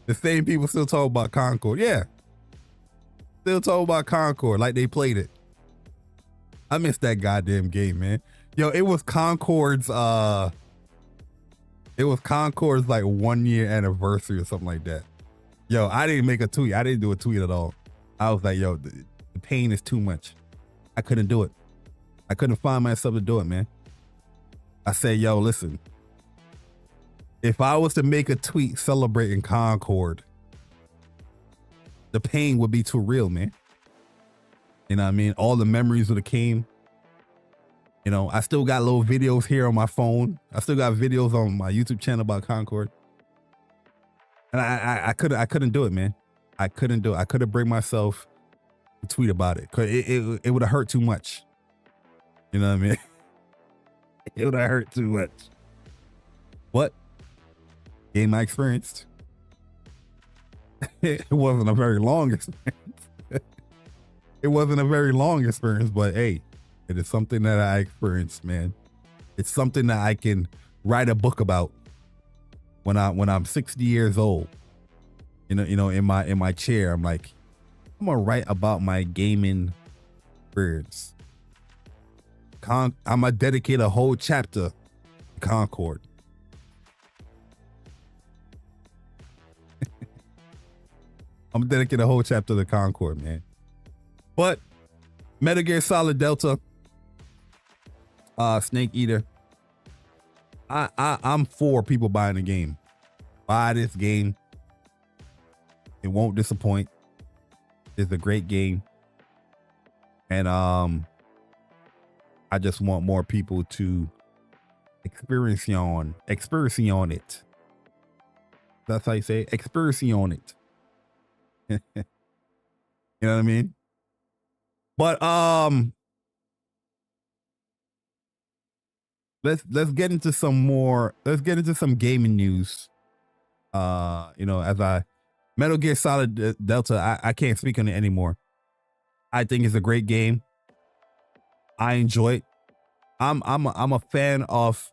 The same people still talk about Concord. Yeah. Still talk about Concord like they played it. I miss that goddamn game, man. Yo, it was Concord's like 1 year anniversary or something like that. Yo, I didn't make a tweet. I didn't do a tweet at all. I was like, yo, the pain is too much. I couldn't do it. I couldn't find myself to do it, man. I said, yo, listen, if I was to make a tweet celebrating Concord, the pain would be too real, man. You know what I mean? All the memories would have came. You know, I still got little videos here on my phone. I still got videos on my YouTube channel about Concord. And I couldn't do it, man. I couldn't do it. I couldn't bring myself to tweet about it, because it would have hurt too much. You know what I mean? It would have hurt too much. What game I experienced? It wasn't a very long experience. It wasn't a very long experience, but hey, it is something that I experienced, man. It's something that I can write a book about when I'm 60 years old. You know, in my chair, I'm like, I'm gonna write about my gaming experience. I'm gonna dedicate a whole chapter to Concord. I'm gonna dedicate a whole chapter to Concord, man. But Metal Gear Solid Delta, Snake Eater, I'm for people buying the game. Buy this game. It won't disappoint. It's a great game. And I just want more people to experience on it. That's how you say it. Experience on it. You know what I mean? But let's get into some gaming news. You know, Metal Gear Solid Delta, I can't speak on it anymore. I think it's a great game. I enjoy it. I'm a fan of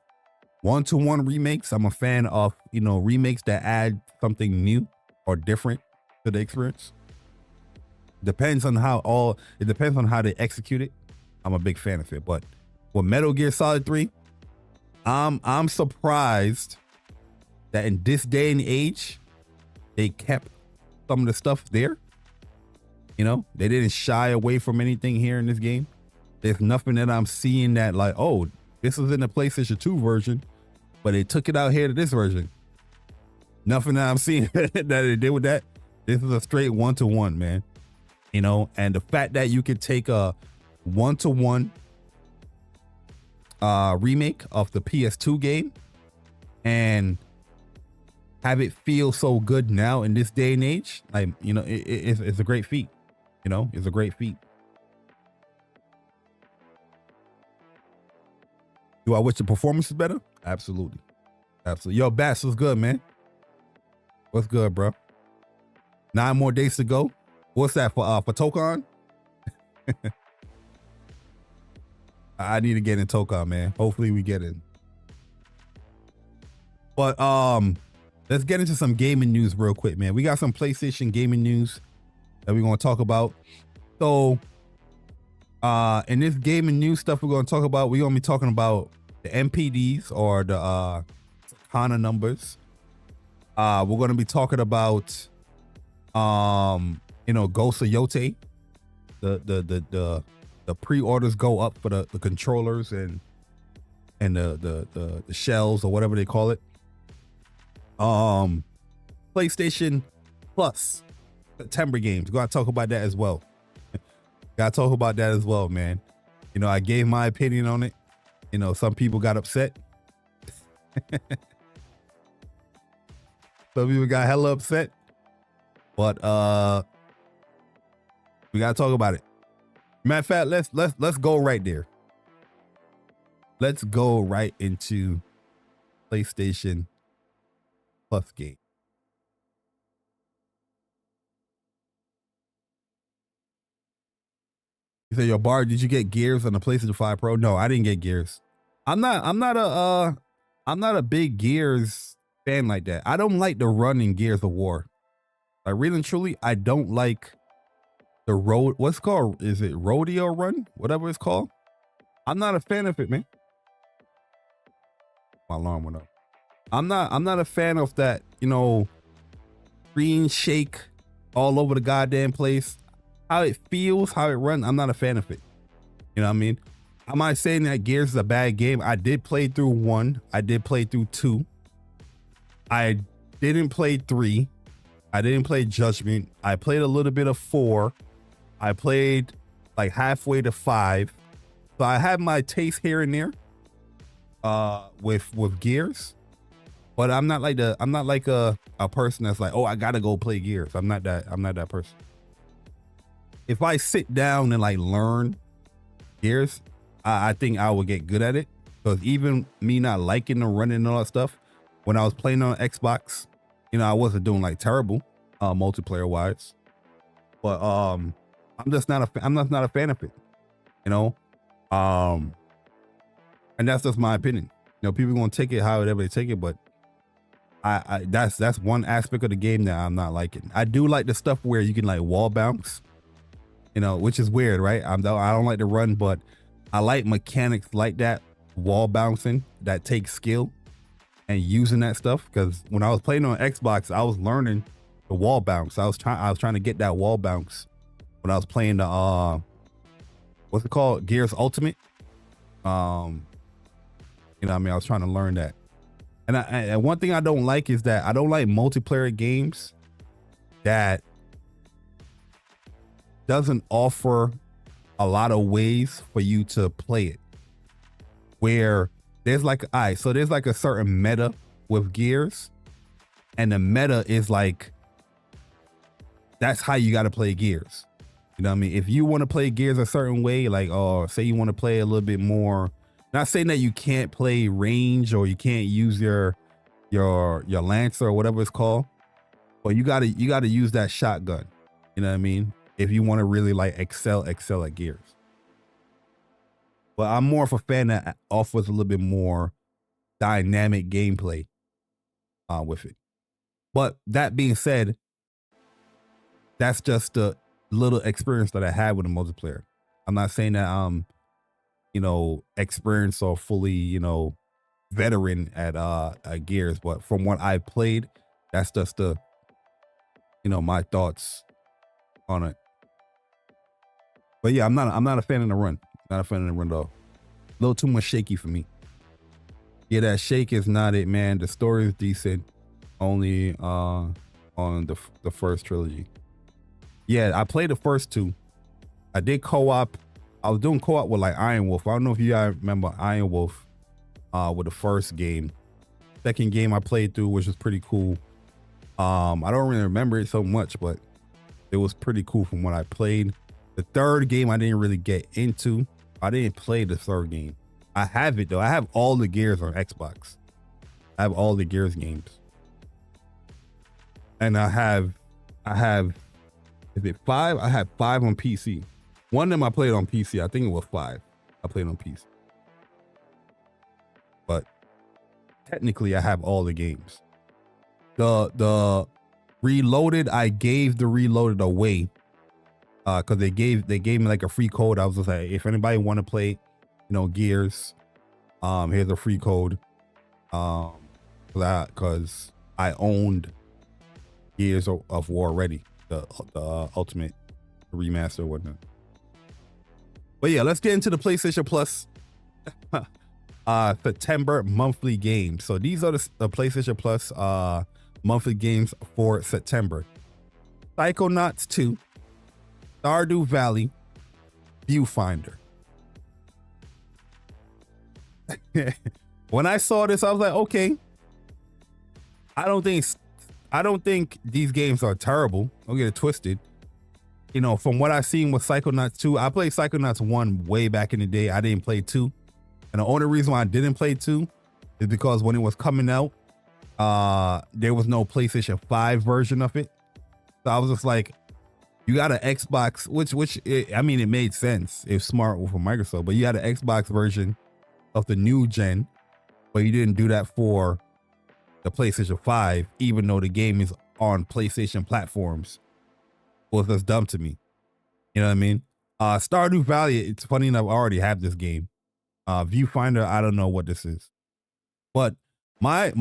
one-to-one remakes. I'm a fan of, you know, remakes that add something new or different to the experience. Depends on how they execute it. I'm a big fan of it. But with Metal Gear Solid 3, I'm surprised that in this day and age they kept some of the stuff there. You know, they didn't shy away from anything here in this game. There's nothing that I'm seeing that like, oh, this was in the PlayStation 2 version, but they took it out here to this version. Nothing that I'm seeing that they did with that. This is a straight one-to-one, man. You know, and the fact that you could take a one-to-one remake of the PS2 game and have it feel so good now in this day and age, like, you know, it's a great feat. You know, it's a great feat. Do I wish the performance was better? Absolutely. Absolutely. Yo, Bass, what's good, man? What's good, bro? 9 more days to go. What's that for Tokon? I need to get in Tokon, man. Hopefully we get in. But let's get into some gaming news real quick, man. We got some PlayStation gaming news that we're going to talk about. So, in this gaming news stuff we're going to talk about, we're going to be talking about the MPDs, or the Circana numbers. We're going to be talking about, you know, Ghost of Yotei. The pre-orders go up for the controllers and the shells, or whatever they call it. PlayStation Plus September games. Gotta talk about that as well. Gotta talk about that as well, man. You know, I gave my opinion on it. You know, some people got upset. Some people got hella upset. But we gotta talk about it. Matter of fact, let's go right there. Let's go right into PlayStation Plus game. You say, yo, Bar, did you get Gears on the PlayStation 5 Pro? No, I didn't get Gears. I'm not a big Gears fan like that. I don't like the run in Gears of War. Like, really and truly, I don't like the road. What's it called? Is it rodeo run? Whatever it's called. I'm not a fan of it, man. My alarm went up. I'm not a fan of that, you know, screen shake all over the goddamn place. How it feels, how it runs, I'm not a fan of it. You know what I mean? I'm not saying that Gears is a bad game. I did play through 1. I did play through 2. I didn't play 3. I didn't play Judgment. I played a little bit of 4. I played like halfway to 5. So I have my taste here and there with Gears. But I'm not like a person that's like, oh, I gotta go play Gears. I'm not that person. If I sit down and like learn Gears, I think I will get good at it. Because even me not liking the running and all that stuff, when I was playing on Xbox, you know, I wasn't doing like terrible multiplayer wise. But I'm just not a not a fan of it, you know. And that's just my opinion. You know, people gonna take it however they take it, but I that's one aspect of the game that I'm not liking. I do like the stuff where you can like wall bounce, you know, which is weird, right? I don't like to run, but I like mechanics like that, wall bouncing, that takes skill and using that stuff. Because when I was playing on Xbox, I was learning the wall bounce. I was trying to get that wall bounce when I was playing the what's it called, Gears Ultimate. You know what I mean? I was trying to learn that. And one thing I don't like is that I don't like multiplayer games that doesn't offer a lot of ways for you to play it. Where there's like, all right, so there's like a certain meta with Gears, and the meta is like, that's how you got to play Gears. You know what I mean? If you want to play Gears a certain way, like, oh, say you want to play a little bit more. Not saying that you can't play range or you can't use your Lancer or whatever it's called, but you gotta use that shotgun. You know what I mean? If you want to really like excel at Gears. But I'm more of a fan that offers a little bit more dynamic gameplay with it. But that being said, that's just the little experience that I had with the multiplayer. I'm not saying that you know, experienced or fully, you know, veteran at Gears, but from what I played, that's just the, you know, my thoughts on it. But yeah, I'm not a fan of the run. Not a fan of the run though. A little too much shaky for me. Yeah, that shake is not it, man. The story is decent, only on the first trilogy. Yeah, I played the first 2. I did co-op. I was doing co-op with like Iron Wolf. I don't know if you guys remember Iron Wolf with the first game. Second game I played through, which was pretty cool. I don't really remember it so much, but it was pretty cool from what I played. The third game I didn't really get into. I didn't play the third game. I have it though. I have all the Gears on Xbox. I have all the Gears games. And I have, is it 5? I have 5 on PC. One of them I played on PC. I think it was 5. I played on PC. But technically I have all the games. The Reloaded, I gave the Reloaded away because they gave me like a free code. I was just like, if anybody want to play, Gears, here's a free code. Because I owned Gears of War already, the Ultimate remaster or whatnot. But yeah, let's get into the PlayStation Plus September monthly games. So these are the PlayStation Plus monthly games for September: Psychonauts 2, Stardew Valley, Viewfinder. When I saw this, I was like, okay, I don't think these games are terrible. Don't get it twisted. From what I've seen with Psychonauts 2, I played Psychonauts 1 way back in the day. I didn't play 2. And the only reason why I didn't play 2 is because when it was coming out, there was no PlayStation 5 version of it. So I was just like, you got an Xbox, which it made sense. It's smart for Microsoft, but you had an Xbox version of the new gen, but you didn't do that for the PlayStation 5, even though the game is on PlayStation platforms. Was just dumb to me. You know what I mean? Stardew Valley, it's funny enough, I already have this game. Viewfinder, I don't know what this is. But my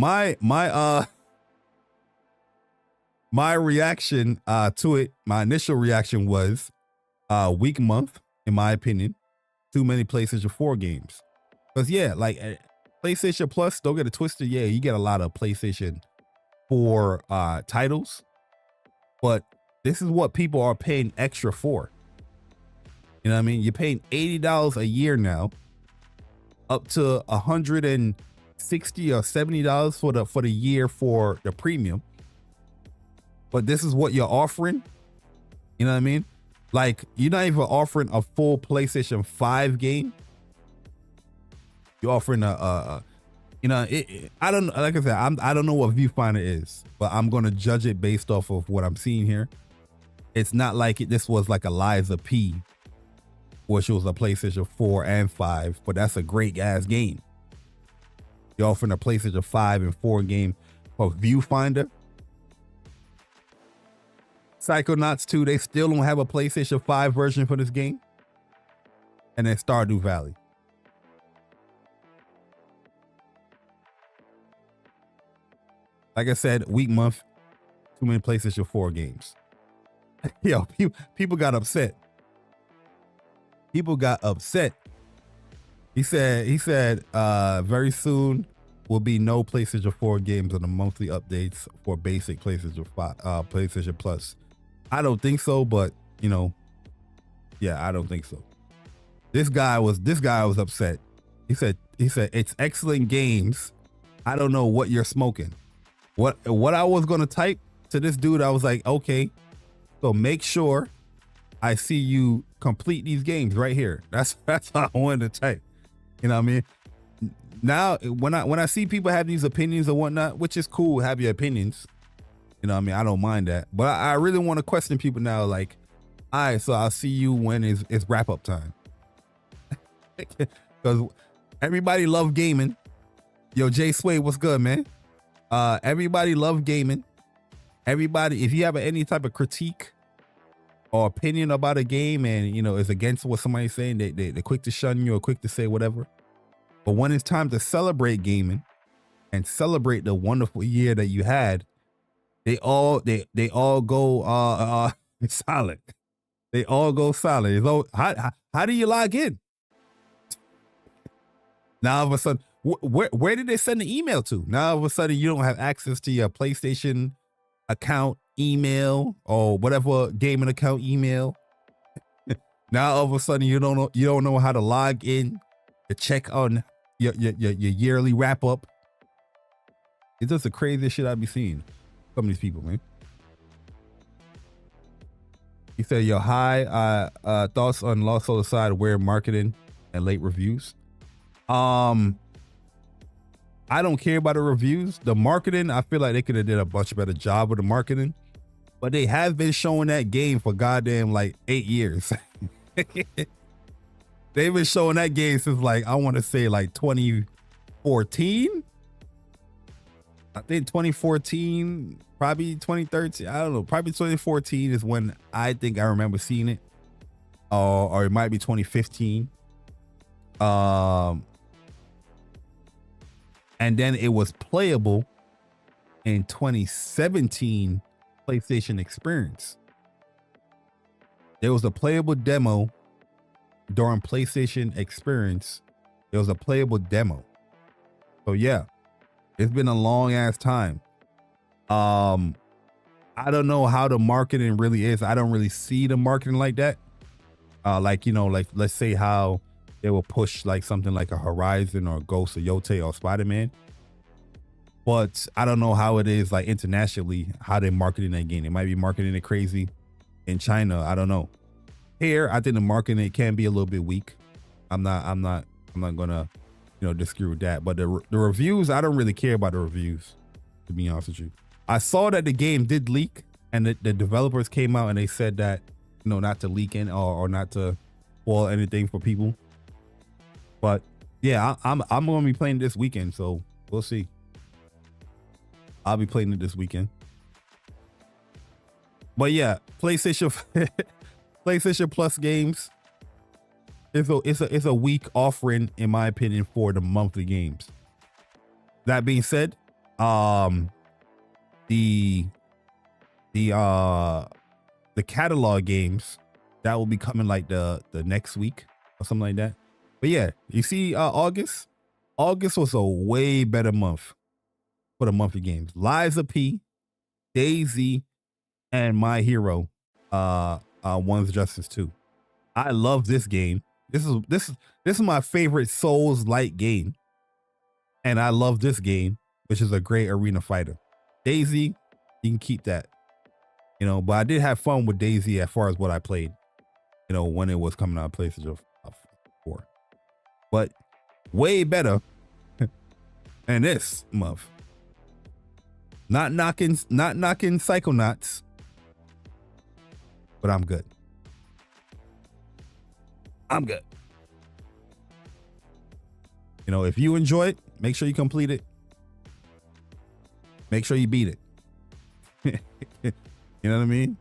reaction to it, my initial reaction was weak month, in my opinion. Too many PlayStation 4 games. Because yeah, like PlayStation Plus, don't get it twisted. Yeah, you get a lot of PlayStation 4 titles. But this is what people are paying extra for. You know what I mean? You're paying $80 a year now, up to $160 or $70 for the year for the premium. But this is what you're offering. You know what I mean? Like, you're not even offering a full PlayStation 5 game. You're offering I don't, like I said, I don't know what Viewfinder is, but I'm going to judge it based off of what I'm seeing here. It's not like this was like a Liza P, which was a PlayStation 4 and 5, but that's a great ass game. You're offering a PlayStation 5 and 4 game for Viewfinder. Psychonauts 2, they still don't have a PlayStation 5 version for this game. And then Stardew Valley. Like I said, weak month, too many PlayStation 4 games. Yo, people got upset. People got upset. He said, very soon will be no PlayStation 4 games on the monthly updates for basic PlayStation Plus. I don't think so, but yeah, I don't think so. This guy was upset. He said it's excellent games. I don't know what you're smoking. What I was gonna type to this dude, I was like, okay, so make sure I see you complete these games right here. That's how I wanted to type. You know what I mean? Now, when I see people have these opinions or whatnot, which is cool, have your opinions. You know what I mean? I don't mind that. But I really want to question people now, like, all right, so I'll see you when it's wrap up time. Because everybody love gaming. Yo, Jay Sway, what's good, man? Everybody love gaming. Everybody, if you have any type of critique or opinion about a game and is against what somebody's saying, they're quick to shun you or quick to say whatever. But when it's time to celebrate gaming and celebrate the wonderful year that you had, they all go silent. They all go silent. So how do you log in? Now all of a sudden, where did they send the email to? Now all of a sudden you don't have access to your PlayStation account email or whatever gaming account email. Now all of a sudden you don't know how to log in to check on your yearly wrap up. It's just the craziest shit I be seeing. Some of these people, man. He said, "Your high thoughts on Lost Soul Aside, weird marketing and late reviews." I don't care about the reviews. The marketing, I feel like they could have did a much better job with the marketing. But they have been showing that game for goddamn like 8 years. They've been showing that game since like, I want to say like 2014. I think 2014, probably 2013. I don't know. Probably 2014 is when I think I remember seeing it. Or it might be 2015. And then it was playable in 2017 PlayStation Experience. There was a playable demo during PlayStation Experience. There was a playable demo. So yeah, it's been a long ass time. I don't know how the marketing really is. I don't really see the marketing like that. Like, you know, like let's say how they will push like something like a Horizon or Ghost or Yotei or Spider-Man. But I don't know how it is like internationally, how they're marketing that game. They might be marketing it crazy in China. I don't know. Here, I think the marketing it can be a little bit weak. I'm not gonna, you know, disagree with that. But the reviews, I don't really care about the reviews, to be honest with you. I saw that the game did leak, and the developers came out and they said that, you know, not to leak in or not to spoil anything for people. But yeah, I'm gonna be playing this weekend, so we'll see. I'll be playing it this weekend. But yeah, PlayStation PlayStation Plus games. It's a weak offering, in my opinion, for the monthly games. That being said, the catalog games that will be coming like the next week or something like that. But yeah, you see, August was a way better month for the monthly games. Liza P, Daisy, and My Hero, One's Justice 2. I love this game. This is my favorite Souls-like game, and I love this game, which is a great arena fighter. Daisy, you can keep that, you know. But I did have fun with Daisy as far as what I played, you know, when it was coming out of PlayStation 4. But way better than this month. Not knocking Psychonauts, but I'm good. I'm good. You know, if you enjoy it, make sure you complete it. Make sure you beat it. You know what I mean?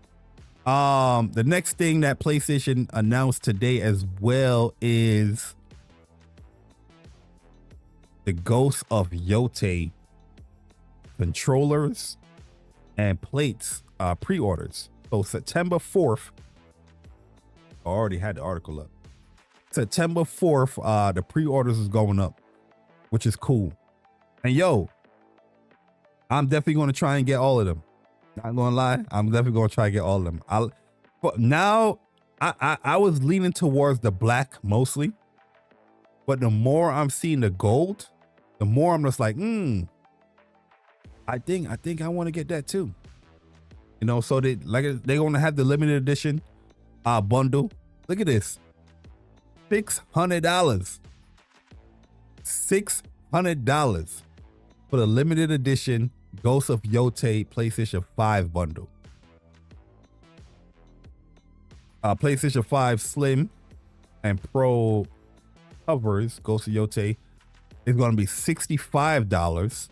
The next thing that PlayStation announced today as well is the Ghost of Yotei controllers and plates pre-orders. So September 4th, I already had the article up. September 4th, the pre-orders is going up, which is cool. And yo, I'm definitely going to try and get all of them. Not gonna lie, I'm definitely going to try and get all of them. But now I was leaning towards the black mostly, but the more I'm seeing the gold, the more I'm just like, I think I want to get that too. You know, so they're going to have the limited edition bundle. Look at this. $600. $600 for the limited edition Ghost of Yotei PlayStation 5 bundle. PlayStation 5 Slim and Pro covers Ghost of Yotei is going to be $65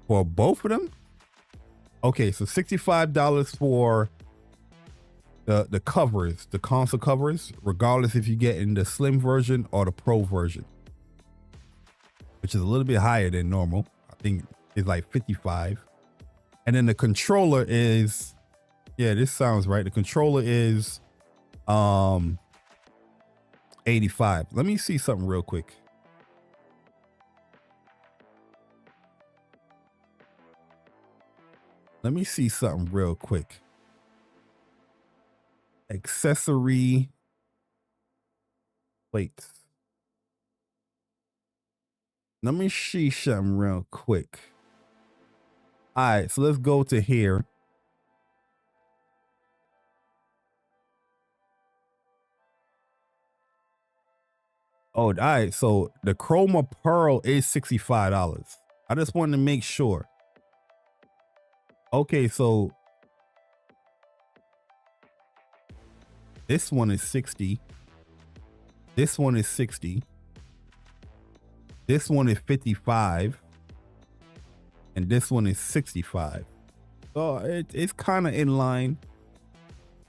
for both of them. Okay, so $65 for the covers, the console covers, regardless if you get in the Slim version or the Pro version, which is a little bit higher than normal. I think it's like $55. And then the controller is, yeah, this sounds right. The controller is $85. Let me see something real quick. Let me see something real quick. Accessory plates. Let me see something real quick. All right, so let's go to here. Oh, all right, so the Chroma Pearl is $65. I just wanted to make sure. Okay, so this one is 60. This one is 60. This one is 55. and this one is 65. So it's kind of in line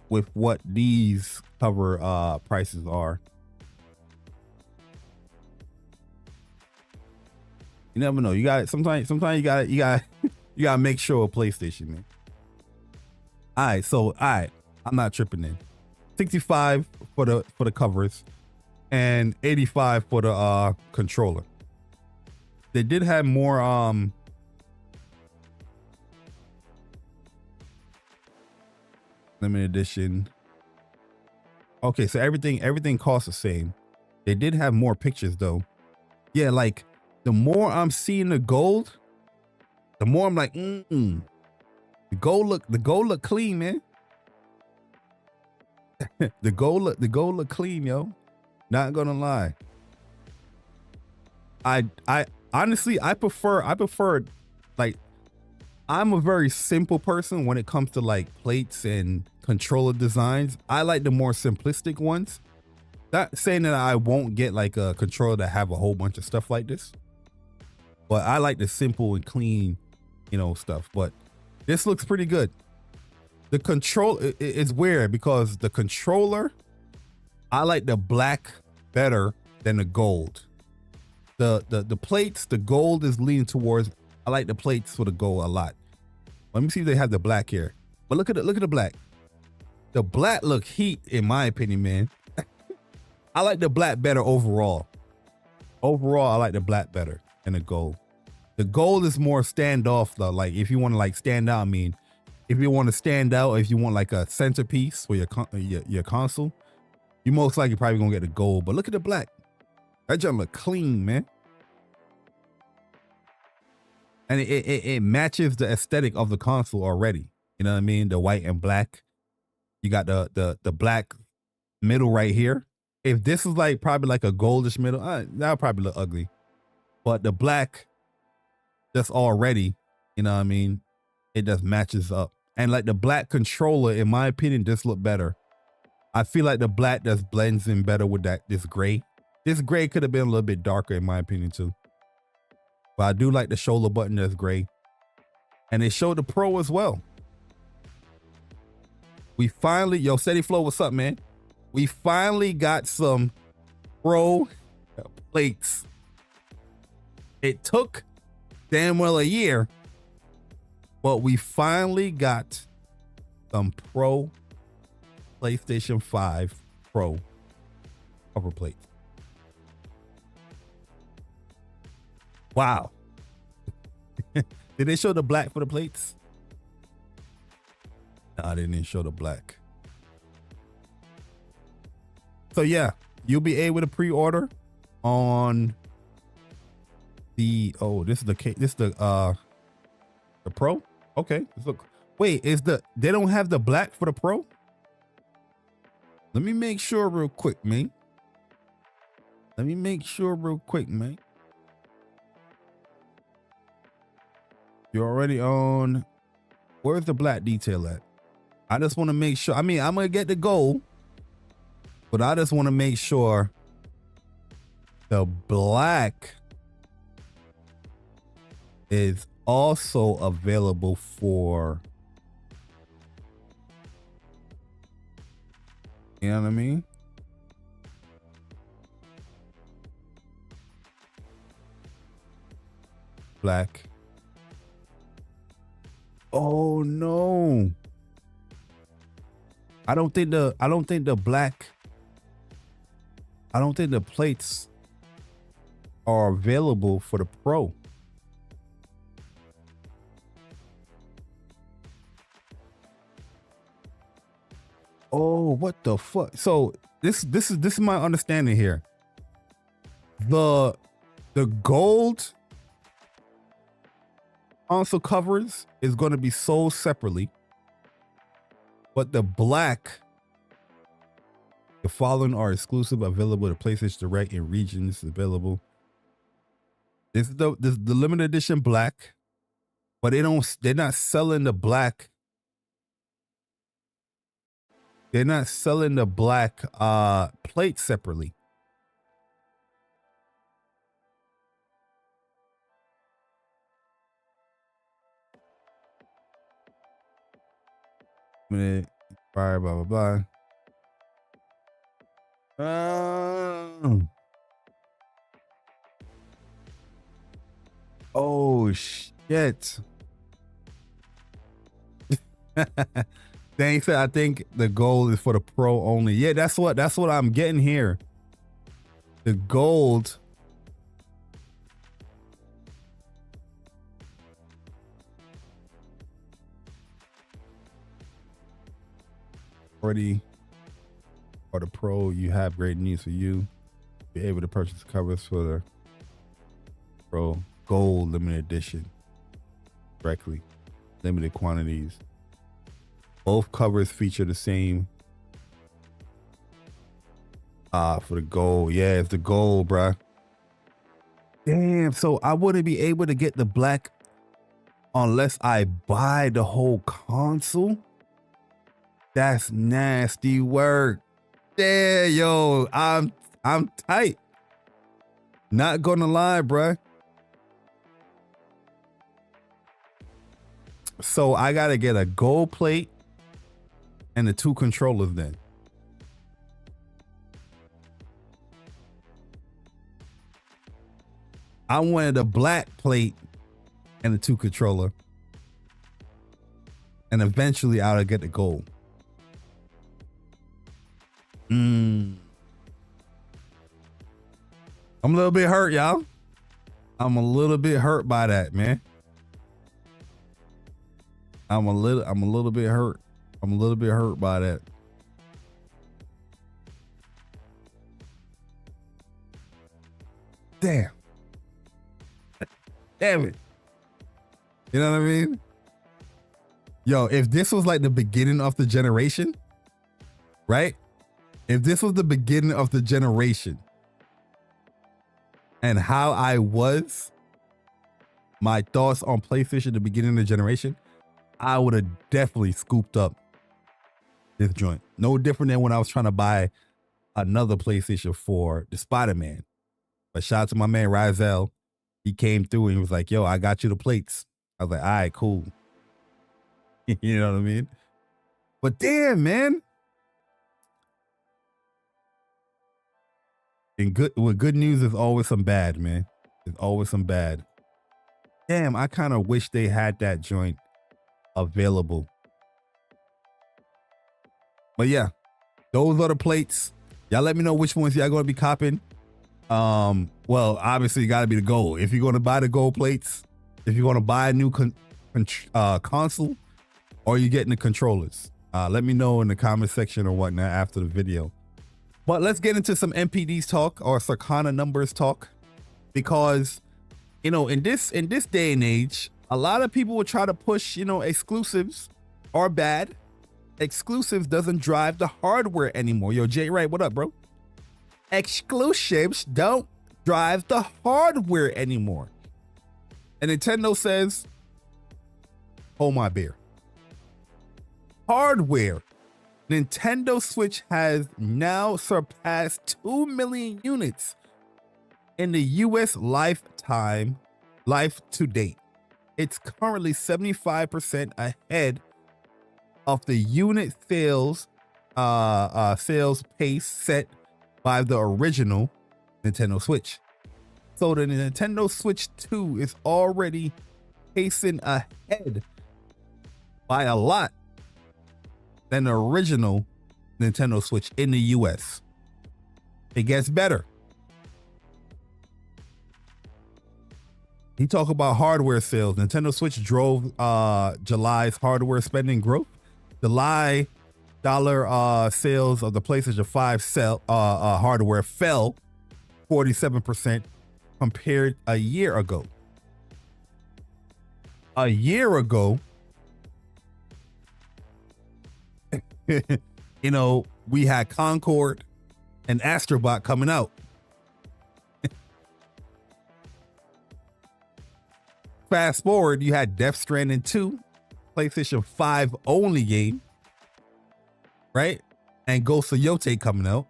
with what these cover prices are. You never know. You got it. Sometimes you got you gotta make sure of PlayStation, man. All right, so I'm not tripping in. 65 for the covers and 85 for the controller. They did have more limited edition. Okay, so everything costs the same. They did have more pictures though. Yeah, like the more I'm seeing the gold, the more I'm like, the gold look clean, man. the gold look clean, yo. Not gonna lie. I honestly I prefer like, I'm a very simple person when it comes to like plates and controller designs. I like the more simplistic ones. Not saying that I won't get like a controller that have a whole bunch of stuff like this, but I like the simple and clean, you know, stuff. But this looks pretty good. The control is weird because the controller, I like the black better than the gold. The plates, the gold is leaning towards. I like the plates for the gold a lot. Let me see if they have the black here. But look at the black. The black look heat, in my opinion, man. I like the black better overall. Overall, I like the black better than the gold. The gold is more standoff though. Like if you want to like stand out, I mean, if you want to stand out, if you want like a centerpiece for your console, you most likely probably gonna get the gold. But look at the black. That junk look clean, man. And it matches the aesthetic of the console already. You know what I mean? The white and black. You got the black middle right here. If this is like probably like a goldish middle, that'll probably look ugly. But the black, that's already, you know what I mean? It just matches up. And like the black controller, in my opinion, just look better. I feel like the black just blends in better with this gray. This gray could have been a little bit darker in my opinion too. But I do like the shoulder button that's gray. And they showed the Pro as well. We finally, yo, Steady Flow, what's up, man? We finally got some Pro plates. It took damn well a year, but we finally got some Pro PlayStation 5 Pro cover plates. Wow. Did they show the black for the plates? No, they didn't show the black. So yeah, you'll be able to pre-order on the the Pro. Okay, look. Wait, they don't have the black for the Pro? Let me make sure real quick, man. You're already on. Where's the black detail at? I just want to make sure. I mean, I'm gonna get the gold, but I just want to make sure the black is also available for, you know what I mean? Black. Oh no. I don't think the plates are available for the Pro. Oh, what the fuck? So this is my understanding here. The gold console covers is going to be sold separately, but the black, the following are exclusive, available to PlayStation Direct in regions available. This is the limited edition black, but they're not selling the black. They're not selling the black plate separately. Minute, fire, blah, blah, blah. Oh, shit. Thanks. I think the gold is for the pro only. Yeah, that's what I'm getting here. The gold. Already for the pro, you have great news for you. Be able to purchase covers for the pro gold limited edition directly. Limited quantities. Both covers feature the same for the gold. Yeah, it's the gold, bruh. Damn, so I wouldn't be able to get the black unless I buy the whole console? That's nasty work. Yeah, yo, I'm tight. Not gonna lie, bruh. So I gotta get a gold plate and the 2 controllers then. I wanted a black plate and a 2 controller. And eventually I'll get the gold. I'm a little bit hurt, y'all. I'm a little bit hurt by that, man. I'm a little bit hurt. I'm a little bit hurt by that. Damn. Damn it. You know what I mean? Yo, if this was like the beginning of the generation, right? If this was the beginning of the generation and how I was, my thoughts on PlayStation at the beginning of the generation, I would have definitely scooped up this joint. No different than when I was trying to buy another PlayStation 4, the Spider-Man. But shout out to my man Rizel. He came through and he was like, yo, I got you the plates. I was like, all right, cool. You know what I mean? But damn, man. And with good news, there's always some bad, man. There's always some bad. Damn, I kind of wish they had that joint available. But yeah, those are the plates. Y'all let me know which ones y'all gonna be copping. Well, obviously, you gotta be the gold. If you're gonna buy the gold plates, if you're gonna buy a new console, or you getting the controllers, let me know in the comment section or whatnot after the video. But let's get into some NPDs talk or Circana numbers talk, because you know, in this day and age, a lot of people will try to push, you know, exclusives are bad. Exclusives doesn't drive the hardware anymore. Yo, Jay, right? What up, bro? Exclusives don't drive the hardware anymore. And Nintendo says, hold my beer. Hardware. Nintendo Switch has now surpassed 2 million units in the US life to date. It's currently 75% ahead of the unit sales pace set by the original Nintendo Switch. So the Nintendo Switch 2 is already pacing ahead by a lot than the original Nintendo Switch in the US. It gets better. He talk about hardware sales. Nintendo Switch drove July's hardware spending growth. July dollar sales of the PlayStation 5 hardware fell 47% compared a year ago. A year ago, you know, we had Concord and Astrobot coming out. Fast forward, you had Death Stranding 2, PlayStation 5 only game, right? And Ghost of Yotei coming out.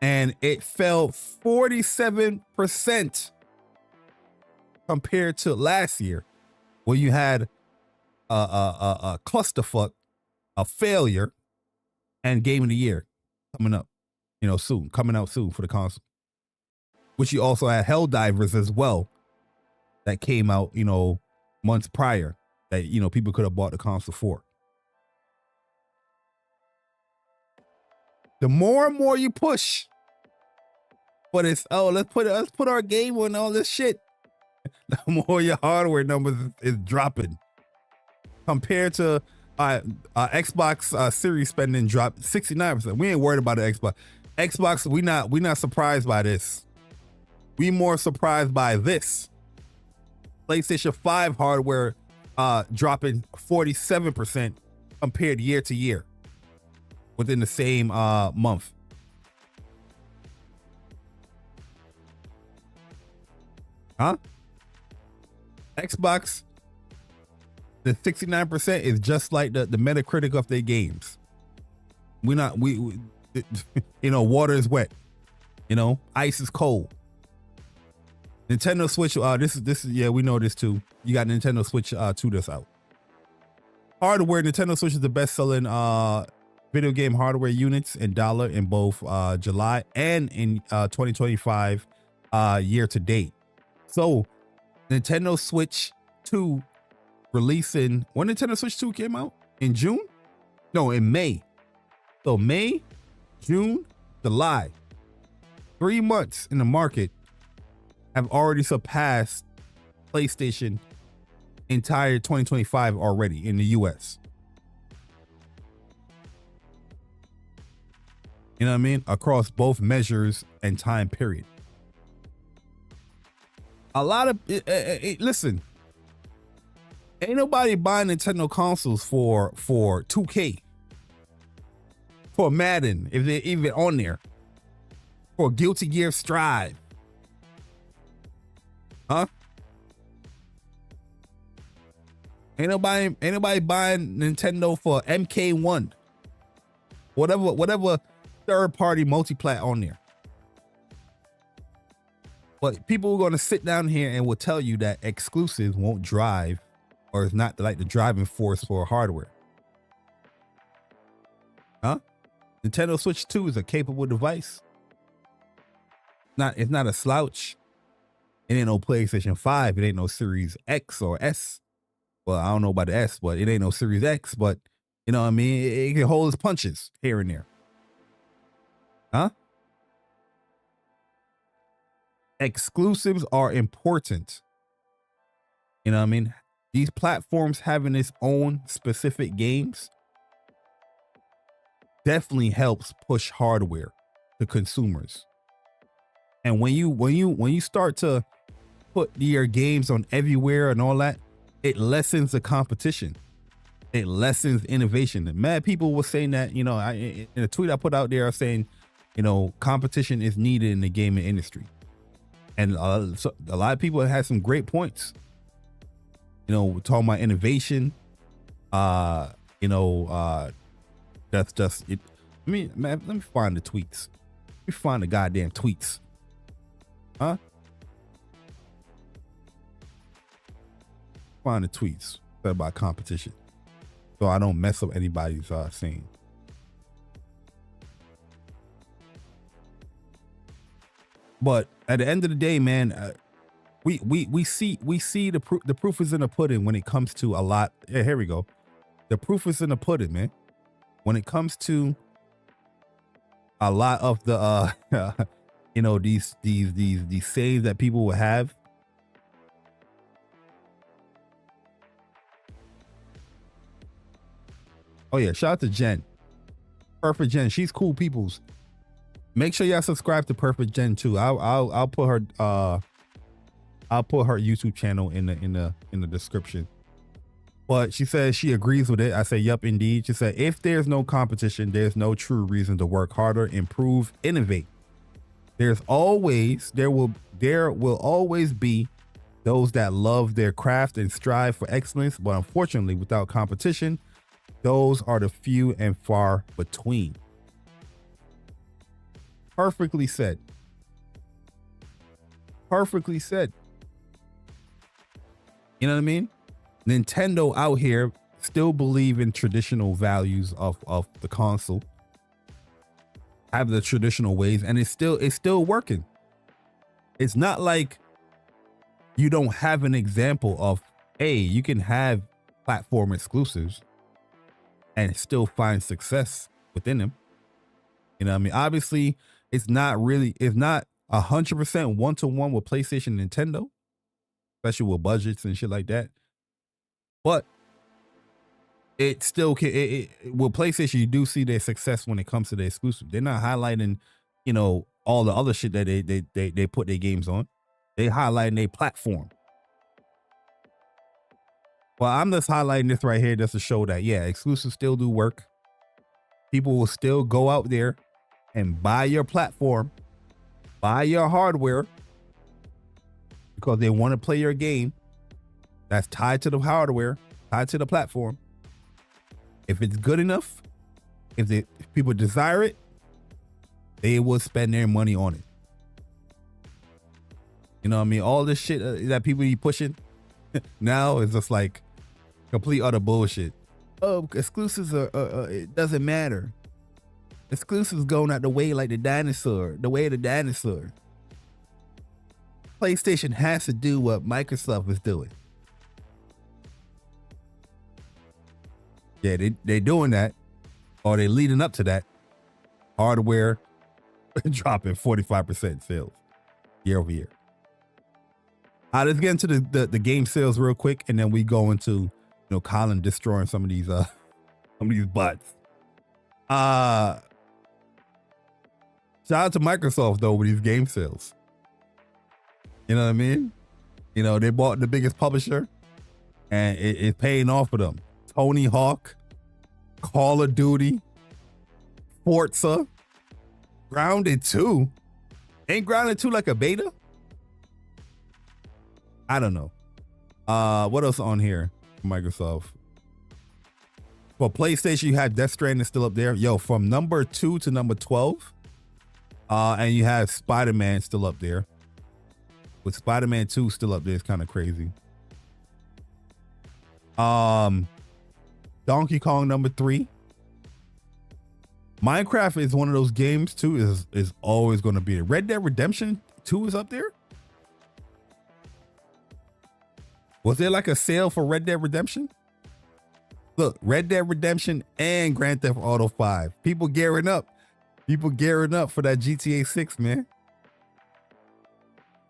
And it fell 47% compared to last year, where you had a clusterfuck a failure, and Game of the Year coming up, soon, coming out soon for the console. Which you also had Helldivers as well that came out, months prior that, people could have bought the console for. The more and more you push, but it's, let's put our game on all this shit, the more your hardware numbers is dropping. Compared to Xbox Series spending dropped 69%. We ain't worried about the Xbox. Xbox, we not surprised by this. We more surprised by this. PlayStation 5 hardware dropping 47% compared year to year within the same month. Huh? Xbox, the 69% is just like the Metacritic of their games. We water is wet. Ice is cold. Nintendo Switch, this is yeah, we know this too. You got Nintendo Switch 2 that's out. Hardware, Nintendo Switch is the best-selling video game hardware units in dollar in both July and in 2025 year to date. So Nintendo Switch 2 releasing, when Nintendo Switch 2 came out? In June? No, in May. So May, June, July. 3 months in the market have already surpassed PlayStation entire 2025 already in the US. You know what I mean? Across both measures and time period. A lot of listen, ain't nobody buying Nintendo consoles for 2K, for Madden, if they're even on there, for Guilty Gear Strive. Huh? Ain't nobody buying Nintendo for MK1. Whatever third party multiplat on there. But people are going to sit down here and will tell you that exclusives won't drive, or is not like the driving force for hardware. Huh? Nintendo Switch 2 is a capable device. It's not a slouch. It ain't no PlayStation 5. It ain't no Series X or S. Well, I don't know about the S, but it ain't no Series X. But you know what I mean? It can hold its punches here and there. Huh? Exclusives are important. You know what I mean? These platforms having its own specific games definitely helps push hardware to consumers. And when you start to put your games on everywhere and all that, it lessens the competition. It lessens innovation. And mad people were saying that, in a tweet I put out there, saying, competition is needed in the gaming industry. And so a lot of people had some great points. We're talking about innovation. That's just it. Let me find the tweets. Let me find the goddamn tweets. Huh? Find the tweets about competition, so I don't mess up anybody's scene. But at the end of the day, man, we see the proof is in the pudding when it comes to a lot. Yeah, here we go. The proof is in the pudding, man. When it comes to a lot of the these saves that people will have. Oh yeah, shout out to Jen. Perfect Jen. She's cool peoples. Make sure y'all subscribe to Perfect Jen too. I'll put her YouTube channel in the description. But she says she agrees with it. I say, yup, indeed. She said, if there's no competition, there's no true reason to work harder, improve, innovate. There will always be those that love their craft and strive for excellence. But unfortunately, without competition, those are the few and far between. Perfectly said. Perfectly said. You know what I mean? Nintendo out here still believe in traditional values of the console, have the traditional ways, and it's still working. It's not like you don't have an example of, hey, you can have platform exclusives and still find success within them. You know what I mean? Obviously, it's not 100% one-to-one with PlayStation and Nintendo, especially with budgets and shit like that. But it still can. With PlayStation, you do see their success when it comes to their exclusive. They're not highlighting, all the other shit that they put their games on. They highlighting their platform. Well, I'm just highlighting this right here just to show that, yeah, exclusives still do work. People will still go out there and buy your platform, buy your hardware, because they want to play your game that's tied to the hardware, tied to the platform. If it's good enough, if people desire it, they will spend their money on it. You know what I mean? All this shit that people be pushing now is just like complete utter bullshit. Oh, exclusives are it doesn't matter. Exclusives going out the way like the way of the dinosaur. PlayStation has to do what Microsoft is doing. Yeah, they're doing that, or they're leading up to that. Hardware dropping 45% sales year over year. Let's get into the game sales real quick, and then we go into Colin destroying some of these bots. Shout out to Microsoft though with these game sales. You know what I mean? They bought the biggest publisher, and it's paying off for them. Tony Hawk, Call of Duty, Forza, Grounded 2. Ain't Grounded 2 like a beta? I don't know. What else on here? Microsoft. For PlayStation, you have Death Stranding still up there. Yo, from number 2 to number 12. And you have Spider-Man still up there. With Spider-Man 2 still up there, it's kind of crazy. Donkey Kong number 3. Minecraft is one of those games too, is always going to be there. Red Dead Redemption 2 is up there. Was there like a sale for Red Dead Redemption? Look, Red Dead Redemption and Grand Theft Auto 5. People gearing up. People gearing up for that GTA 6, man.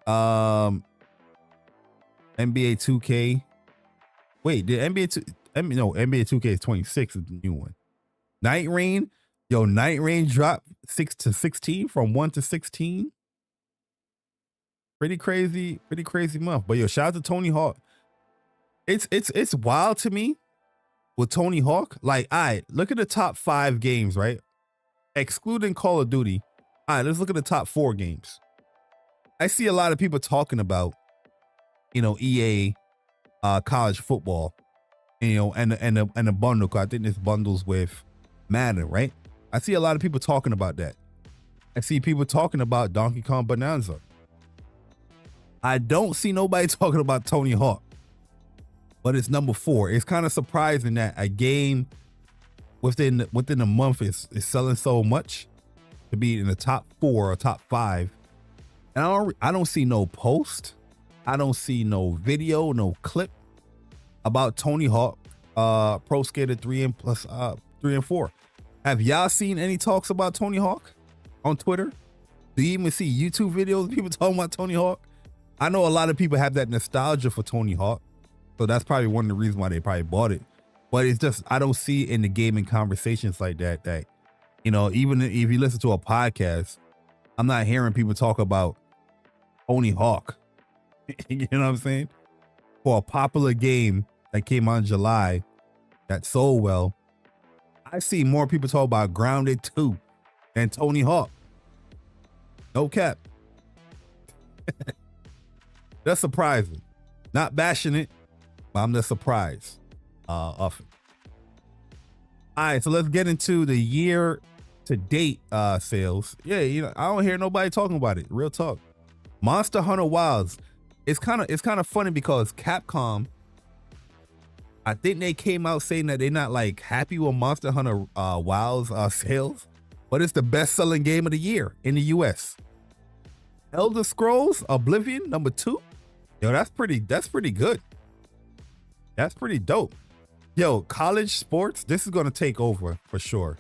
NBA 2K. Wait, did NBA 2K is 26 is the new one. Night Rain. Yo, Night Rain dropped 6 to 16 from 1 to 16. Pretty crazy month. But yo, shout out to Tony Hawk. It's wild to me with Tony Hawk. Like, all right, look at the top 5 games, right? Excluding Call of Duty. All right, let's look at the top 4 games. I see a lot of people talking about, EA college football, and the bundle. Cause I think this bundles with Madden, right? I see a lot of people talking about that. I see people talking about Donkey Kong Bonanza. I don't see nobody talking about Tony Hawk, but it's number 4. It's kind of surprising that a game within a month is selling so much to be in the top 4 or top 5. And I don't see no post. I don't see no video, no clip about Tony Hawk, Pro Skater 3 and plus 3 and 4. Have y'all seen any talks about Tony Hawk on Twitter? Do you even see YouTube videos of people talking about Tony Hawk? I know a lot of people have that nostalgia for Tony Hawk, so that's probably one of the reasons why they probably bought it. But it's just, I don't see in the gaming conversations like that, even if you listen to a podcast, I'm not hearing people talk about Tony Hawk. You know what I'm saying? For a popular game that came out in July that sold well, I see more people talk about Grounded 2 than Tony Hawk. No cap. That's surprising. Not bashing it, but I'm just surprised of it. All right, so let's get into the year to date sales. Yeah, I don't hear nobody talking about it. Real talk. Monster Hunter Wilds. It's kind of funny because Capcom I think they came out saying that they're not like happy with Monster Hunter WoW's sales, but it's the best-selling game of the year in the US. Elder Scrolls Oblivion #2. Yo, that's pretty good. That's pretty dope. Yo, college sports, this is gonna take over for sure.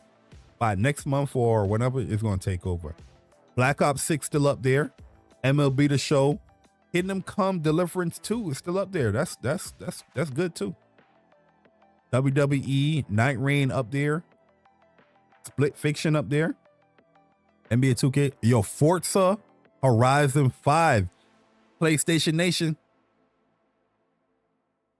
By next month or whenever, it's gonna take over. Black Ops 6 still up there. MLB The Show. Kingdom Come Deliverance 2 is still up there. That's good too. WWE Night Reign up there. Split Fiction up there. NBA 2K. Yo, Forza Horizon 5. PlayStation Nation.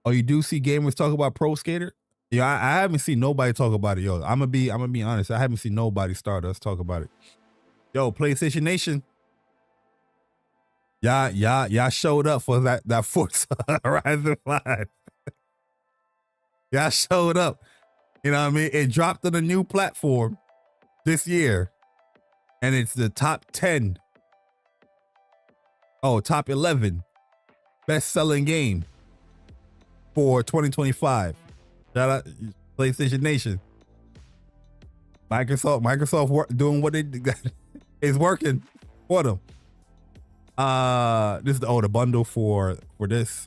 Oh, you do see gamers talk about Pro Skater? Yeah, I haven't seen nobody talk about it. Yo, I'm gonna be honest. I haven't seen nobody start us talk about it. Yo, PlayStation Nation. Y'all showed up for that Forza Horizon 5. Y'all showed up. You know what I mean? It dropped on a new platform this year. And it's the top 10. Oh, top 11 best-selling game for 2025. Shout out PlayStation Nation. Microsoft doing what they is working for them. This is the bundle for this.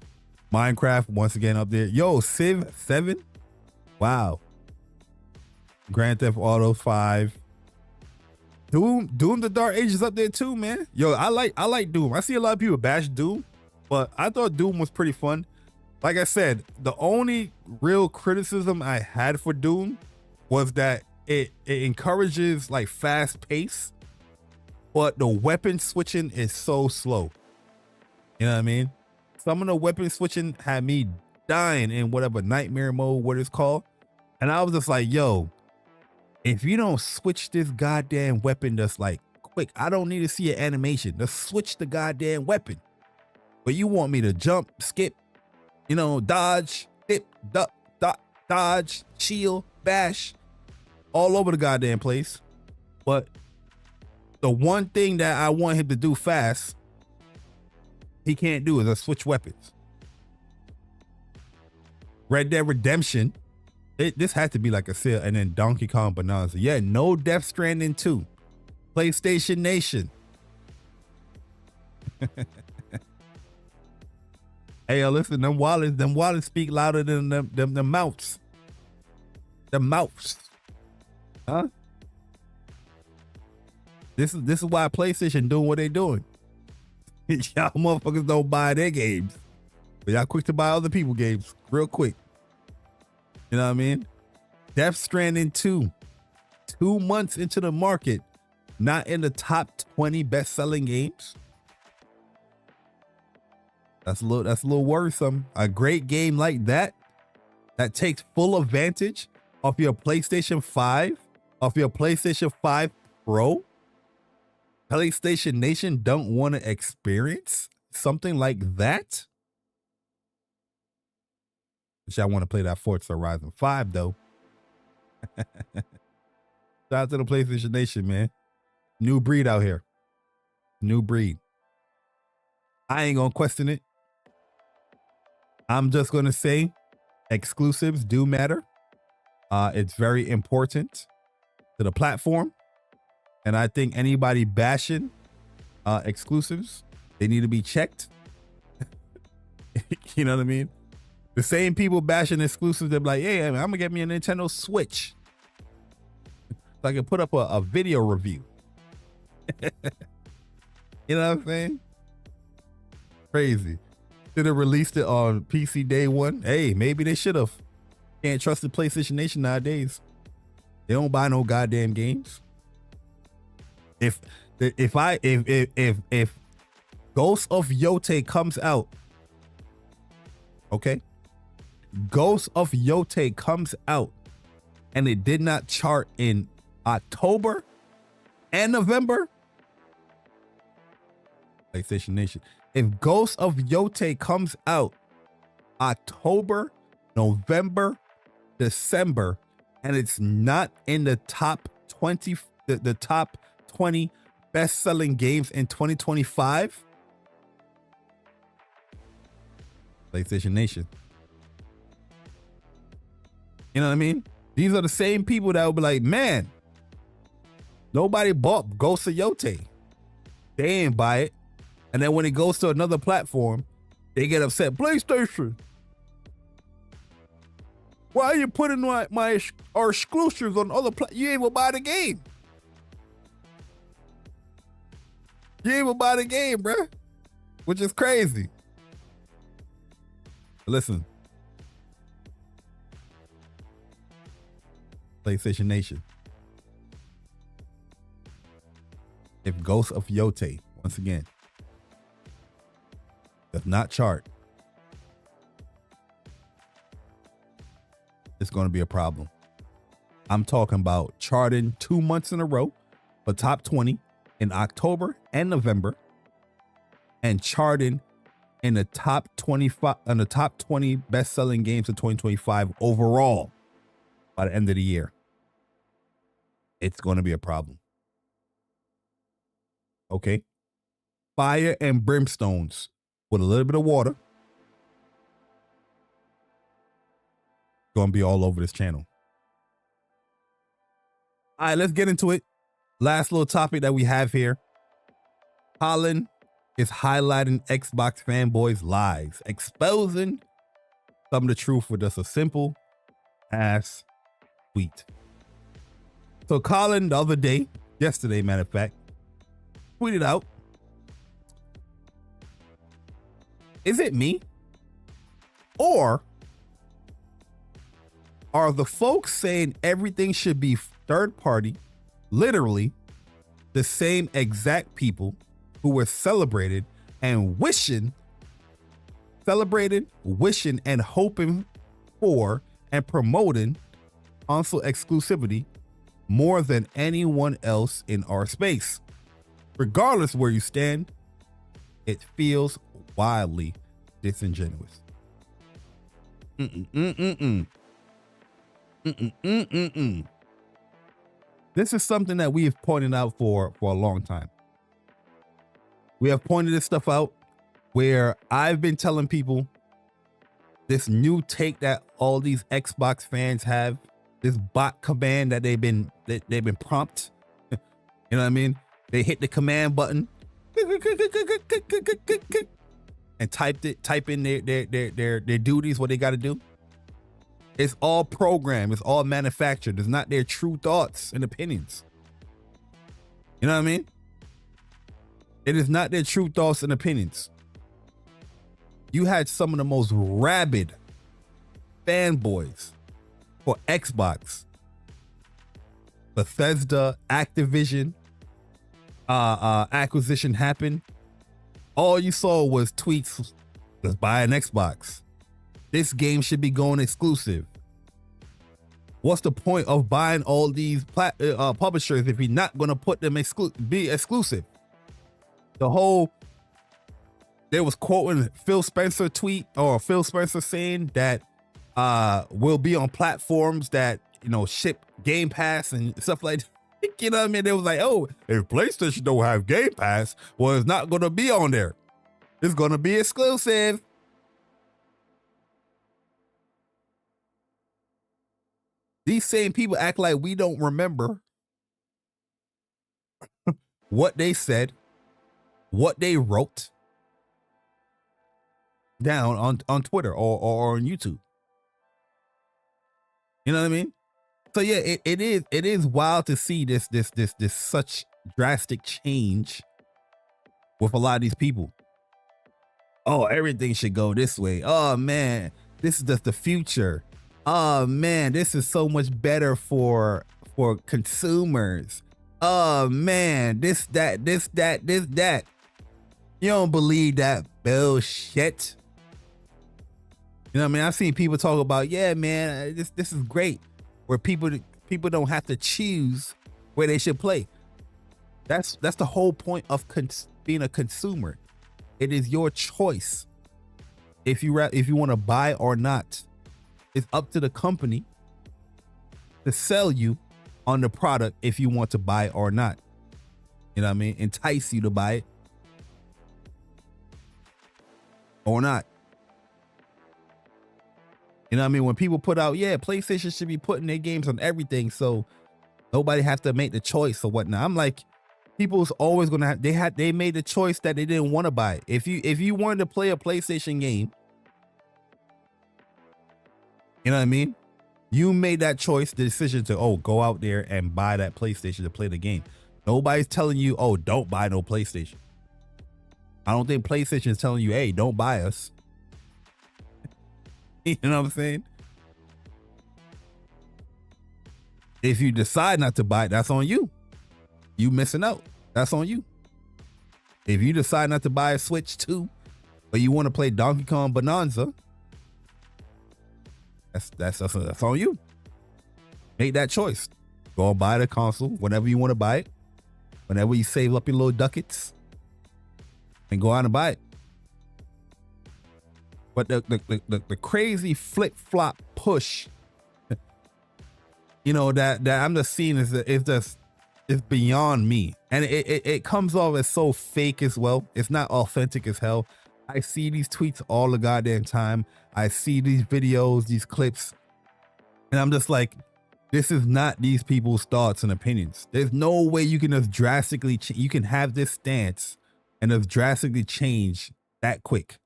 Minecraft once again up there. Yo, Civ 7. Wow. Grand Theft Auto 5. Doom the Dark Ages up there too, man. Yo, I like Doom. I see a lot of people bash Doom, but I thought Doom was pretty fun. Like I said, the only real criticism I had for Doom was that it encourages like fast pace, but the weapon switching is so slow. You know what I mean? Some of the weapon switching had me dying in whatever nightmare mode, what it's called. And I was just like, yo, if you don't switch this goddamn weapon just like quick, I don't need to see an animation. Just switch the goddamn weapon. But you want me to jump, skip, dodge, dip, duck, dodge, shield, bash, all over the goddamn place. But the one thing that I want him to do fast, he can't do is switch weapons. Red Dead Redemption, this had to be like a sale, and then Donkey Kong Bonanza. Yeah, no Death Stranding 2. PlayStation Nation. Hey, listen, them wallets speak louder than them mouths. The mouths. Huh? This is why PlayStation doing what they doing. Y'all motherfuckers don't buy their games, but y'all quick to buy other people games real quick. You know what I mean? Death Stranding 2, 2 months into the market, not in the top 20 best-selling games. That's a little worrisome. A great game like that takes full advantage of your PlayStation 5, of your PlayStation 5 Pro. PlayStation Nation don't want to experience something like that. But y'all want to play that Forza Horizon 5 though. Shout out to the PlayStation Nation, man. New breed out here. New breed. I ain't gonna question it. I'm just gonna say exclusives do matter. It's very important to the platform. And I think anybody bashing exclusives, they need to be checked. You know what I mean? The same people bashing exclusives, they're like, hey, I'm gonna get me a Nintendo Switch so I can put up a video review. You know what I'm saying? Crazy. Should have released it on PC day one. Hey, maybe they should have. Can't trust the PlayStation Nation nowadays. They don't buy no goddamn games. If Ghost of Yotei comes out, okay? Ghost of Yotei comes out and it did not chart in October and November, PlayStation Nation. If Ghost of Yotei comes out October, November, December, and it's not in the top 20, the top 20 best-selling games in 2025, PlayStation Nation. You know what I mean? These are the same people that will be like, man, nobody bought Ghost of Yotei. They ain't buy it. And then when it goes to another platform, they get upset. PlayStation, why are you putting our exclusives on other platforms? You ain't gonna buy the game. You ain't gonna buy the game, bruh. Which is crazy. Listen. PlayStation Nation. If Ghost of Yotei, once again, does not chart, it's going to be a problem. I'm talking about charting 2 months in a row for top 20 in October and November, and charting in the top 25 on the top 20 best-selling games of 2025 overall by the end of the year. It's going to be a problem. Okay? Fire and brimstones with a little bit of water. Going to be all over this channel. All right, let's get into it. Last little topic that we have here. Colin is highlighting Xbox fanboys' lies, exposing some of the truth with just a simple ass tweet. So Colin, the other day, yesterday, matter of fact, tweeted out, is it me? Or are the folks saying everything should be third party literally the same exact people who were celebrated and wishing and hoping for and promoting console exclusivity more than anyone else in our space? Regardless where you stand, it feels wildly disingenuous. This is something that we have pointed out for a long time. We have pointed this stuff out where I've been telling people this new take that all these Xbox fans have, this bot command that they've been prompted. You know what I mean? They hit the command button and type in their duties, what they got to do. It's all programmed. It's all manufactured. It's not their true thoughts and opinions. You know what I mean? It is not their true thoughts and opinions. You had some of the most rabid fanboys for Xbox, Bethesda, Activision, acquisition happened. All you saw was tweets, let's buy an Xbox. This game should be going exclusive. What's the point of buying all these publishers if you're not going to put them be exclusive? There was quoting Phil Spencer tweet, or Phil Spencer saying that will be on platforms that, you know, ship Game Pass and stuff like that. You know what I mean? They was like, oh, if PlayStation don't have Game Pass, well, it's not going to be on there. It's going to be exclusive. These same people act like we don't remember what they said, what they wrote down on Twitter or on YouTube. You know what I mean? So yeah, it is wild to see this such drastic change with a lot of these people. Oh, everything should go this way. Oh man, this is just the future. Oh man, this is so much better for consumers. Oh man, this, that. You don't believe that bullshit. You know what I mean? I've seen people talk about, yeah, man, this is great, where people don't have to choose where they should play. That's the whole point of being a consumer. It is your choice if you want to buy or not. It's up to the company to sell you on the product if you want to buy or not. You know what I mean? Entice you to buy it or not. You know what I mean? When people put out, yeah, PlayStation should be putting their games on everything, so nobody have to make the choice or whatnot. I'm like, people's always gonna have, they made the choice that they didn't want to buy. If you wanted to play a PlayStation game, you know what I mean? You made that choice, the decision to, go out there and buy that PlayStation to play the game. Nobody's telling you, don't buy no PlayStation. I don't think PlayStation is telling you, hey, don't buy us. You know what I'm saying? If you decide not to buy it, that's on you. You missing out. That's on you. If you decide not to buy a Switch 2, but you want to play Donkey Kong Bonanza, that's on you. Make that choice. Go and buy the console whenever you want to buy it. Whenever you save up your little ducats, and go out and buy it. But the crazy flip-flop push, you know, that I'm just seeing it's beyond me. And it comes off as so fake as well. It's not authentic as hell. I see these tweets all the goddamn time. I see these videos, these clips, and I'm just like, this is not these people's thoughts and opinions. There's no way you can just drastically, you can have this stance and just drastically change that quick.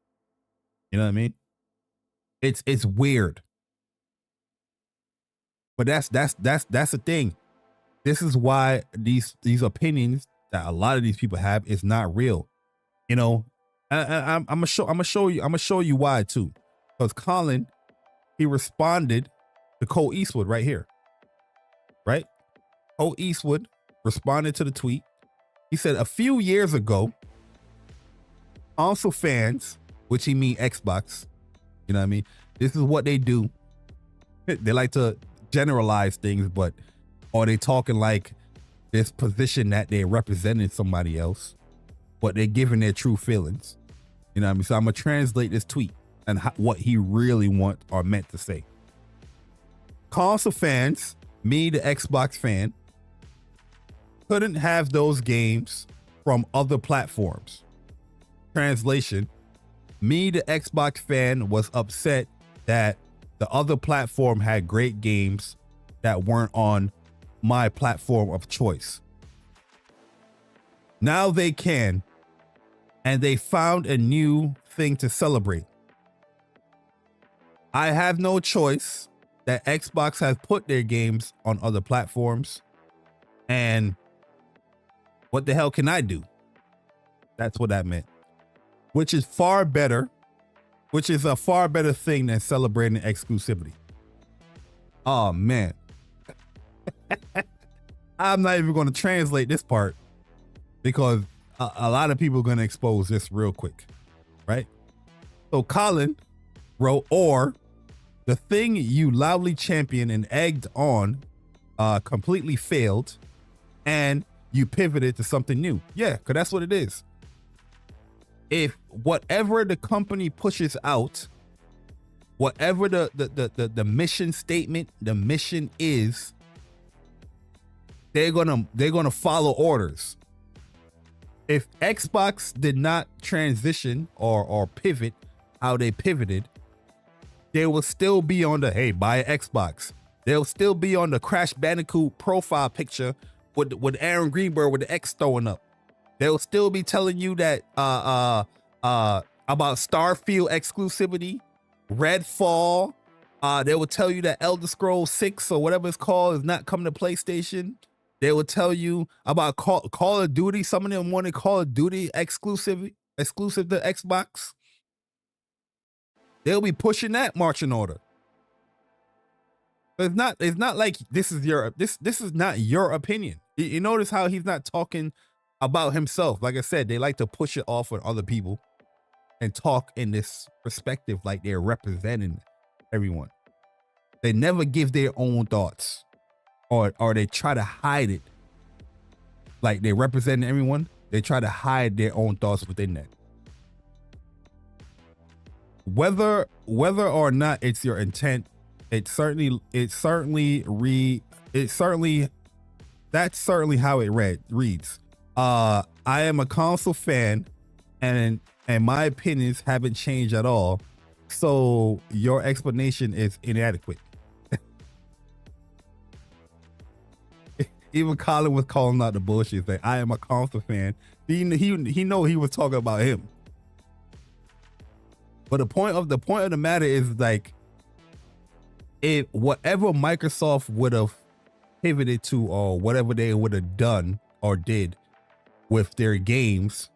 You know what I mean? It's weird. But that's the thing. This is why these opinions that a lot of these people have is not real. You know, I'm gonna show you why too. Because Colin, he responded to Cole Eastwood right here. Right? Cole Eastwood responded to the tweet. He said, a few years ago, console fans, which he mean Xbox, you know what I mean? This is what they do. They like to generalize things, but are they talking like this position that they're representing somebody else, but they're giving their true feelings. You know what I mean? So I'm gonna translate this tweet and what he really want or meant to say. Console fans, me the Xbox fan, couldn't have those games from other platforms. Translation, me the Xbox fan was upset that the other platform had great games that weren't on my platform of choice. Now they can, and they found a new thing to celebrate. I have no choice that Xbox has put their games on other platforms, and what the hell can I do? That's what that meant. Which is far better, which is a far better thing than celebrating exclusivity. Oh man. I'm not even going to translate this part because a lot of people are going to expose this real quick, right? So Colin wrote, or the thing you loudly championed and egged on completely failed and you pivoted to something new. Yeah, because that's what it is. If whatever the company pushes out, whatever the mission statement, the mission is, they're gonna follow orders. If Xbox did not transition or pivot how they pivoted, they will still be on the, hey, buy an Xbox. They'll still be on the Crash Bandicoot profile picture with Aaron Greenberg with the X throwing up. They'll still be telling you that about Starfield exclusivity, Redfall. They will tell you that Elder Scrolls 6 or whatever it's called is not coming to PlayStation. They will tell you about Call of Duty. Some of them wanted Call of Duty exclusive to Xbox. They'll be pushing that marching order. It's not like this is not your opinion. You notice how he's not talking about himself. Like I said, they like to push it off on other people and talk in this perspective like they're representing everyone. They never give their own thoughts, or they try to hide it. Like they're representing everyone, they try to hide their own thoughts within that. Whether or not it's your intent, that's certainly how it reads. I am a console fan, and my opinions haven't changed at all So your explanation is inadequate. Even Colin was calling out the bullshit, saying, "I am a console fan." He know he was talking about him. But the point of the matter is, like, if whatever Microsoft would have pivoted to, or whatever they would have done or did with their games,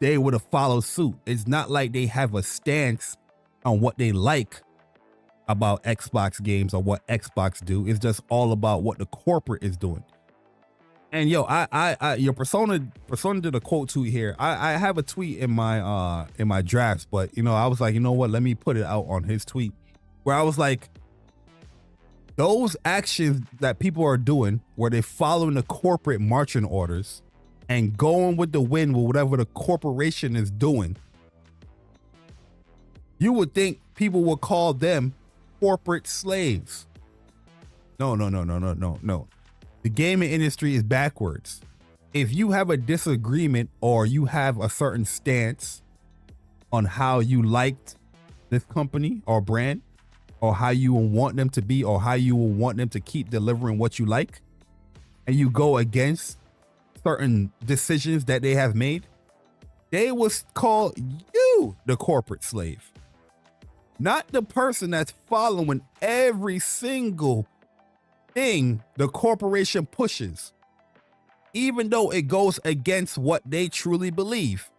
they would have followed suit. It's not like they have a stance on what they like about Xbox games or what Xbox do. It's just all about what the corporate is doing. And yo, your persona did a quote tweet here. I have a tweet in my drafts, but you know, I was like, you know what, let me put it out on his tweet, where I was like, those actions that people are doing, where they're following the corporate marching orders and going with the wind with whatever the corporation is doing, you would think people would call them corporate slaves. No. The gaming industry is backwards. If you have a disagreement or you have a certain stance on how you liked this company or brand, or how you want them to be, or how you want them to keep delivering what you like, and you go against certain decisions that they have made, they will call you the corporate slave, not the person that's following every single thing the corporation pushes, even though it goes against what they truly believe.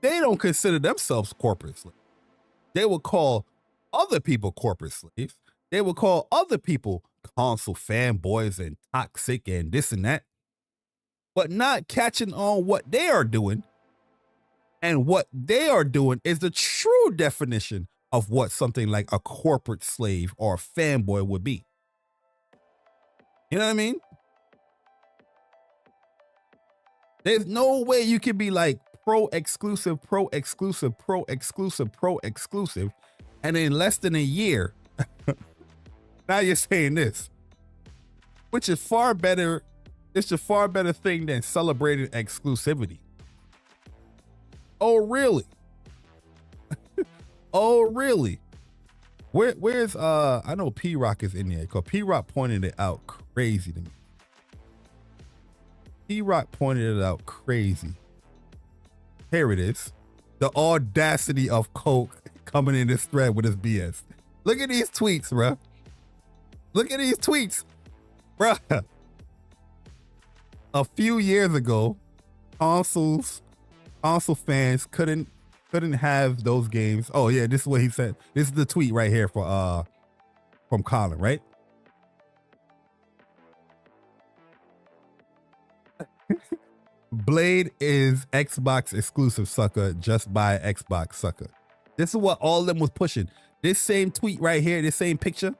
They don't consider themselves corporate slaves. They will call other people corporate slaves. They will call other people console fanboys and toxic and this and that, but not catching on what they are doing. And what they are doing is the true definition of what something like a corporate slave or a fanboy would be. You know what I mean? There's no way you can be like pro-exclusive, and in less than a year, now you're saying this, which is far better. It's a far better thing than celebrating exclusivity. Oh, really? Oh, really? Where's I know P-Rock is in there, because P-Rock pointed it out crazy to me. P-Rock pointed it out crazy. Here it is. The audacity of Coke coming in this thread with his BS. Look at these tweets, bruh. Look at these tweets, bruh. A few years ago, console fans couldn't have those games. Oh yeah, this is what he said. This is the tweet right here for from Colin, right? Blade is Xbox exclusive, sucker. Just buy Xbox, sucker. This is what all of them was pushing. This same tweet right here, this same picture.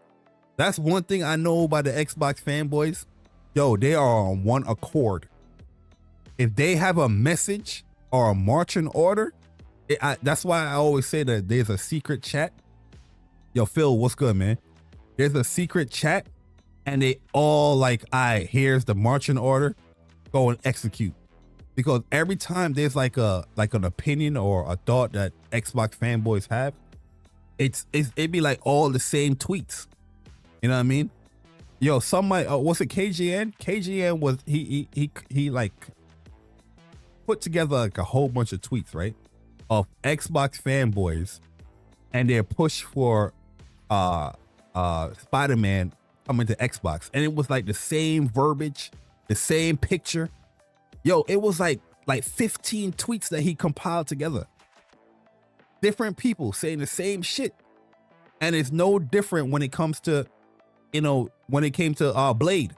That's one thing I know about the Xbox fanboys. Yo, they are on one accord. If they have a message or a marching order, that's why I always say that there's a secret chat. Yo, Phil, what's good, man? There's a secret chat, and they all like, all right, here's the marching order. Go and execute. Because every time there's like an opinion or a thought that Xbox fanboys have, it'd be like all the same tweets. You know what I mean? Yo, somebody, what's it, KGN? KGN was he like put together like a whole bunch of tweets, right, of Xbox fanboys and their push for Spider-Man coming to Xbox, and it was like the same verbiage, the same picture. Yo, it was like 15 tweets that he compiled together. Different people saying the same shit. And it's no different when it comes to, you know, when it came to Blade.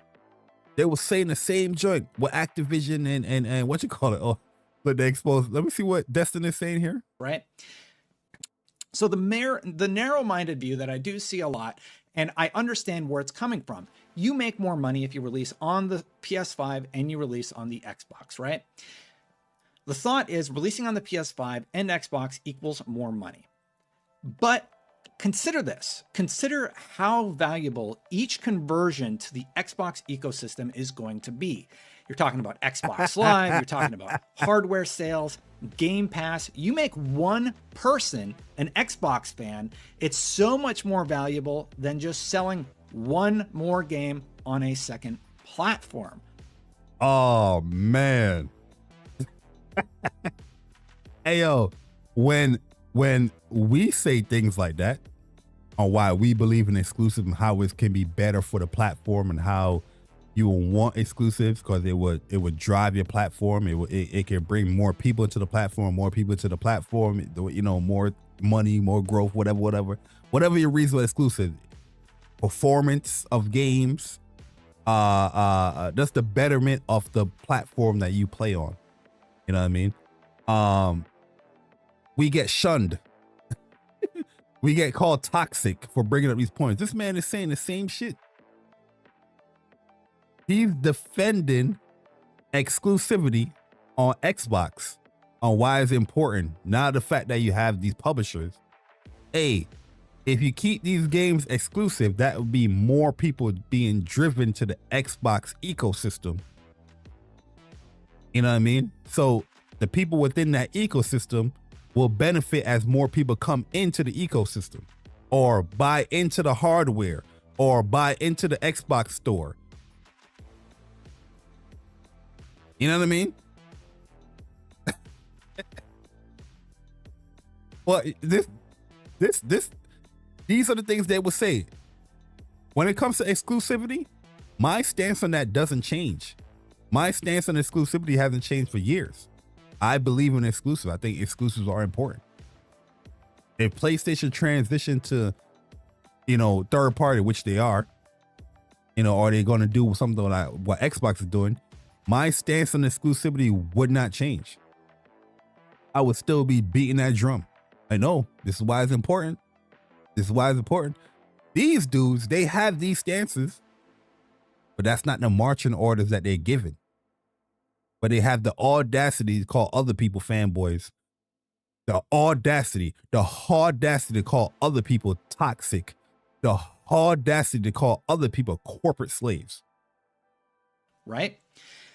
They were saying the same joint with Activision and what you call it? Oh, but they exposed. Let me see what Destin is saying here. Right. So the narrow-minded view that I do see a lot, and I understand where it's coming from. You make more money if you release on the PS5 and you release on the Xbox, right? The thought is releasing on the PS5 and Xbox equals more money. But consider this. Consider how valuable each conversion to the Xbox ecosystem is going to be. You're talking about Xbox Live. You're talking about hardware sales, Game Pass. You make one person an Xbox fan. It's so much more valuable than just selling one more game on a second platform. Oh, man. Hey, yo, when we say things like that on why we believe in exclusive and how it can be better for the platform and how you will want exclusives because it would drive your platform. It can bring more people to the platform, you know, more money, more growth, whatever your reason for exclusive. Performance of games, just the betterment of the platform that you play on. You know what I mean? We get shunned. We get called toxic for bringing up these points. This man is saying the same shit. He's defending exclusivity on Xbox, on why it's important, not the fact that you have these publishers. Hey, if you keep these games exclusive, that would be more people being driven to the Xbox ecosystem. You know what I mean? So the people within that ecosystem will benefit as more people come into the ecosystem or buy into the hardware or buy into the Xbox store. You know what I mean? Well, these are the things they will say. When it comes to exclusivity, my stance on that doesn't change. My stance on exclusivity hasn't changed for years. I believe in exclusive. I think exclusives are important. If PlayStation transition to, you know, third party, which they are, you know, are they going to do something like what Xbox is doing? My stance on exclusivity would not change. I would still be beating that drum. I know this is why it's important. This is why it's important. These dudes, they have these stances, but that's not the marching orders that they're given. But they have the audacity to call other people fanboys. The audacity to call other people toxic. The audacity to call other people corporate slaves. Right?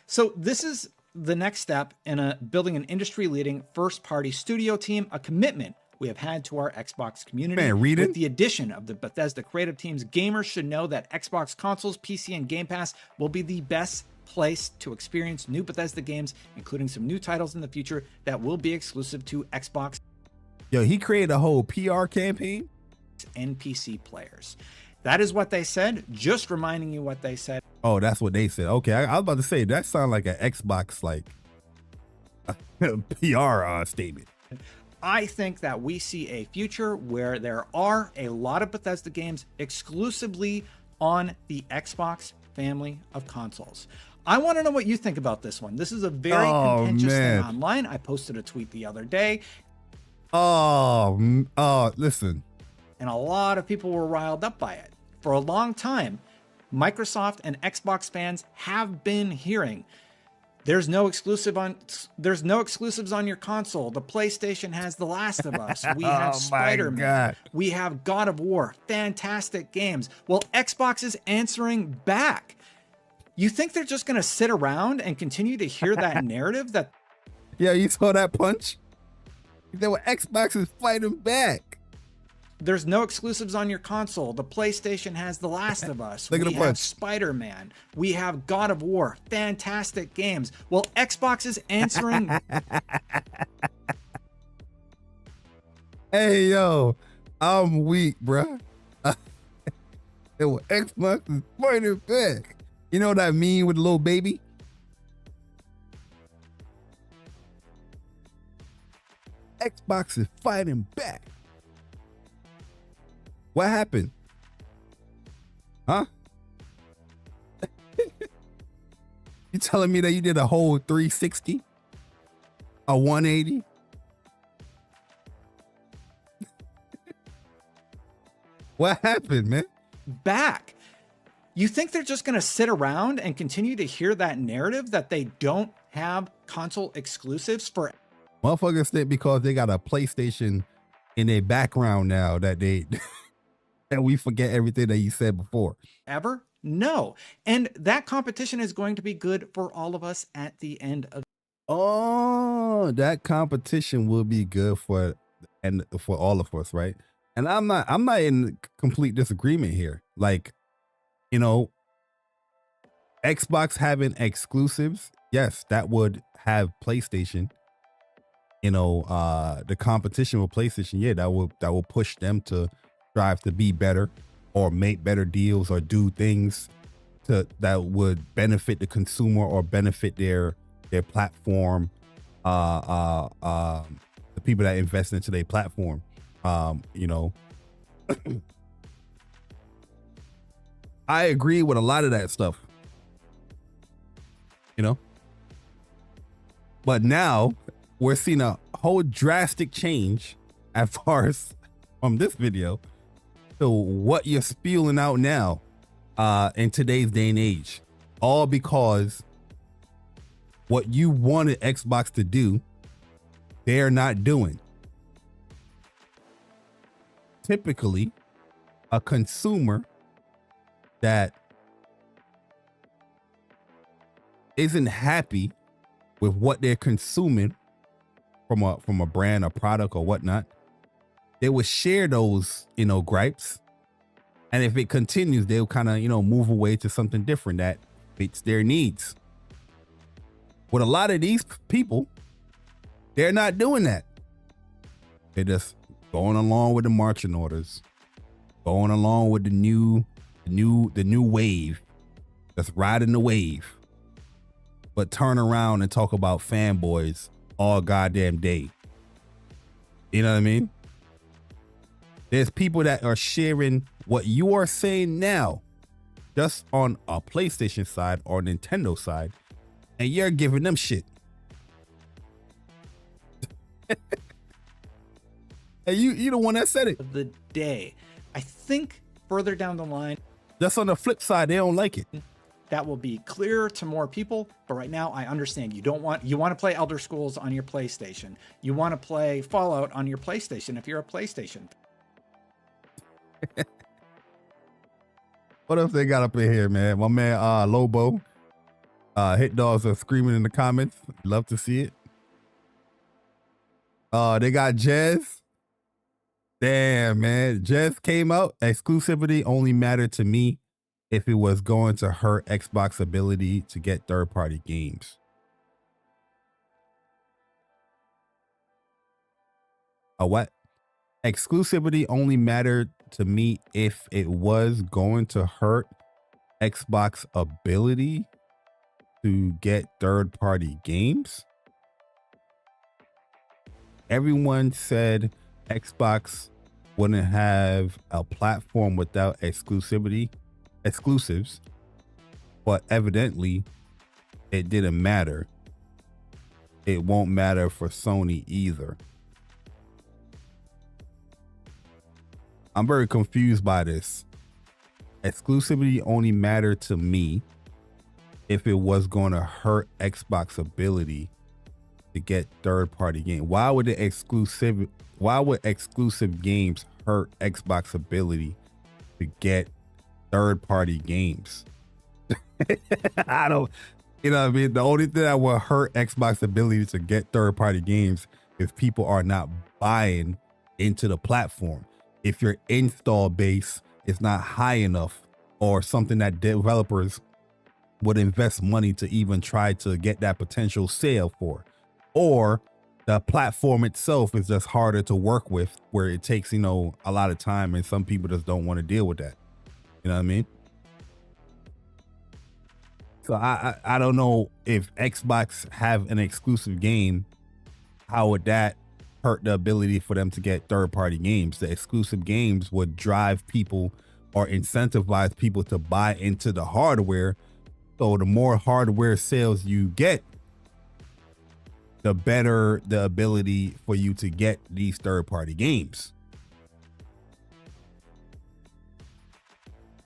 So this is the next step in building an industry-leading first-party studio team, a commitment we have had to our Xbox community. Man, read it. With the addition of the Bethesda creative teams, gamers should know that Xbox consoles, PC, and Game Pass will be the best place to experience new Bethesda games, including some new titles in the future that will be exclusive to Xbox. Yo, he created a whole PR campaign. And PC players. That is what they said. Just reminding you what they said. Oh, that's what they said. Okay, I was about to say, that sounds like an Xbox, like, PR statement. I think that we see a future where there are a lot of Bethesda games exclusively on the Xbox family of consoles. I want to know what you think about this one. This is a very contentious thing online. I posted a tweet the other day. Listen. And a lot of people were riled up by it. For a long time, Microsoft and Xbox fans have been hearing there's no exclusives on your console. The PlayStation has The Last of Us. We have Spider-Man. We have God of War. Fantastic games. Well, Xbox is answering back. You think they're just going to sit around and continue to hear that narrative? That yeah, you saw that punch? They were Xbox is fighting back. There's no exclusives on your console. The PlayStation has The Last of Us. We have Spider-Man. We have God of War. Fantastic games. Well, Xbox is answering. Hey, yo, I'm weak, bruh. Xbox is fighting back. You know what I mean with the little baby? Xbox is fighting back. What happened? Huh? You telling me that you did a whole 360? A 180? What happened, man? Back. You think they're just going to sit around and continue to hear that narrative that they don't have console exclusives for? Motherfuckers think because they got a PlayStation in their background now that they... and we forget everything that you said before. Ever? No. And that competition is going to be good for all of us at the end of. Oh, that competition will be good for all of us, right? And I'm not in complete disagreement here. Like, you know, Xbox having exclusives, yes, that would have PlayStation. You know, the competition with PlayStation, yeah, that will push them to strive to be better or make better deals or do things that would benefit the consumer or benefit their platform, the people that invest into their platform. You know, I agree with a lot of that stuff, you know, but now we're seeing a whole drastic change as far as from this video to what you're spewing out now in today's day and age, all because what you wanted Xbox to do, they're not doing. Typically, a consumer that isn't happy with what they're consuming from a brand or product or whatnot, they will share those, you know, gripes. And if it continues, they'll kind of, you know, move away to something different that fits their needs. With a lot of these people, they're not doing that. They're just going along with the marching orders, going along with the new wave, that's riding the wave, but turn around and talk about fanboys all goddamn day. You know what I mean? There's people that are sharing what you are saying now, just on a PlayStation side or Nintendo side, and you're giving them shit. And you the one that said it. The day. I think further down the line, just on the flip side, they don't like it. That will be clear to more people. But right now, I understand you want to play Elder Scrolls on your PlayStation. You want to play Fallout on your PlayStation if you're a PlayStation. What else they got up in here, man? My man Lobo. Hit dogs are screaming in the comments. Love to see it. They got Jez. Damn, man. Jez came out. Exclusivity only mattered to me if it was going to hurt Xbox ability to get third-party games. What? Exclusivity only mattered to me if it was going to hurt Xbox ability to get third-party games. Everyone said Xbox wouldn't have a platform without exclusivs, but evidently it didn't matter. It won't matter for Sony either. I'm very confused by this. Exclusivity only mattered to me if it was going to hurt Xbox ability to get third-party games. Why would exclusive games hurt Xbox ability to get third-party games? I don't, you know what I mean? The only thing that will hurt Xbox ability to get third-party games is people are not buying into the platform. If your install base is not high enough, or something that developers would invest money to even try to get that potential sale for, or the platform itself is just harder to work with, where it takes, you know, a lot of time, and some people just don't want to deal with that. You know what I mean? So I don't know if Xbox have an exclusive game, how would that hurt the ability for them to get third-party games? The exclusive games would drive people or incentivize people to buy into the hardware. So the more hardware sales you get, the better the ability for you to get these third-party games.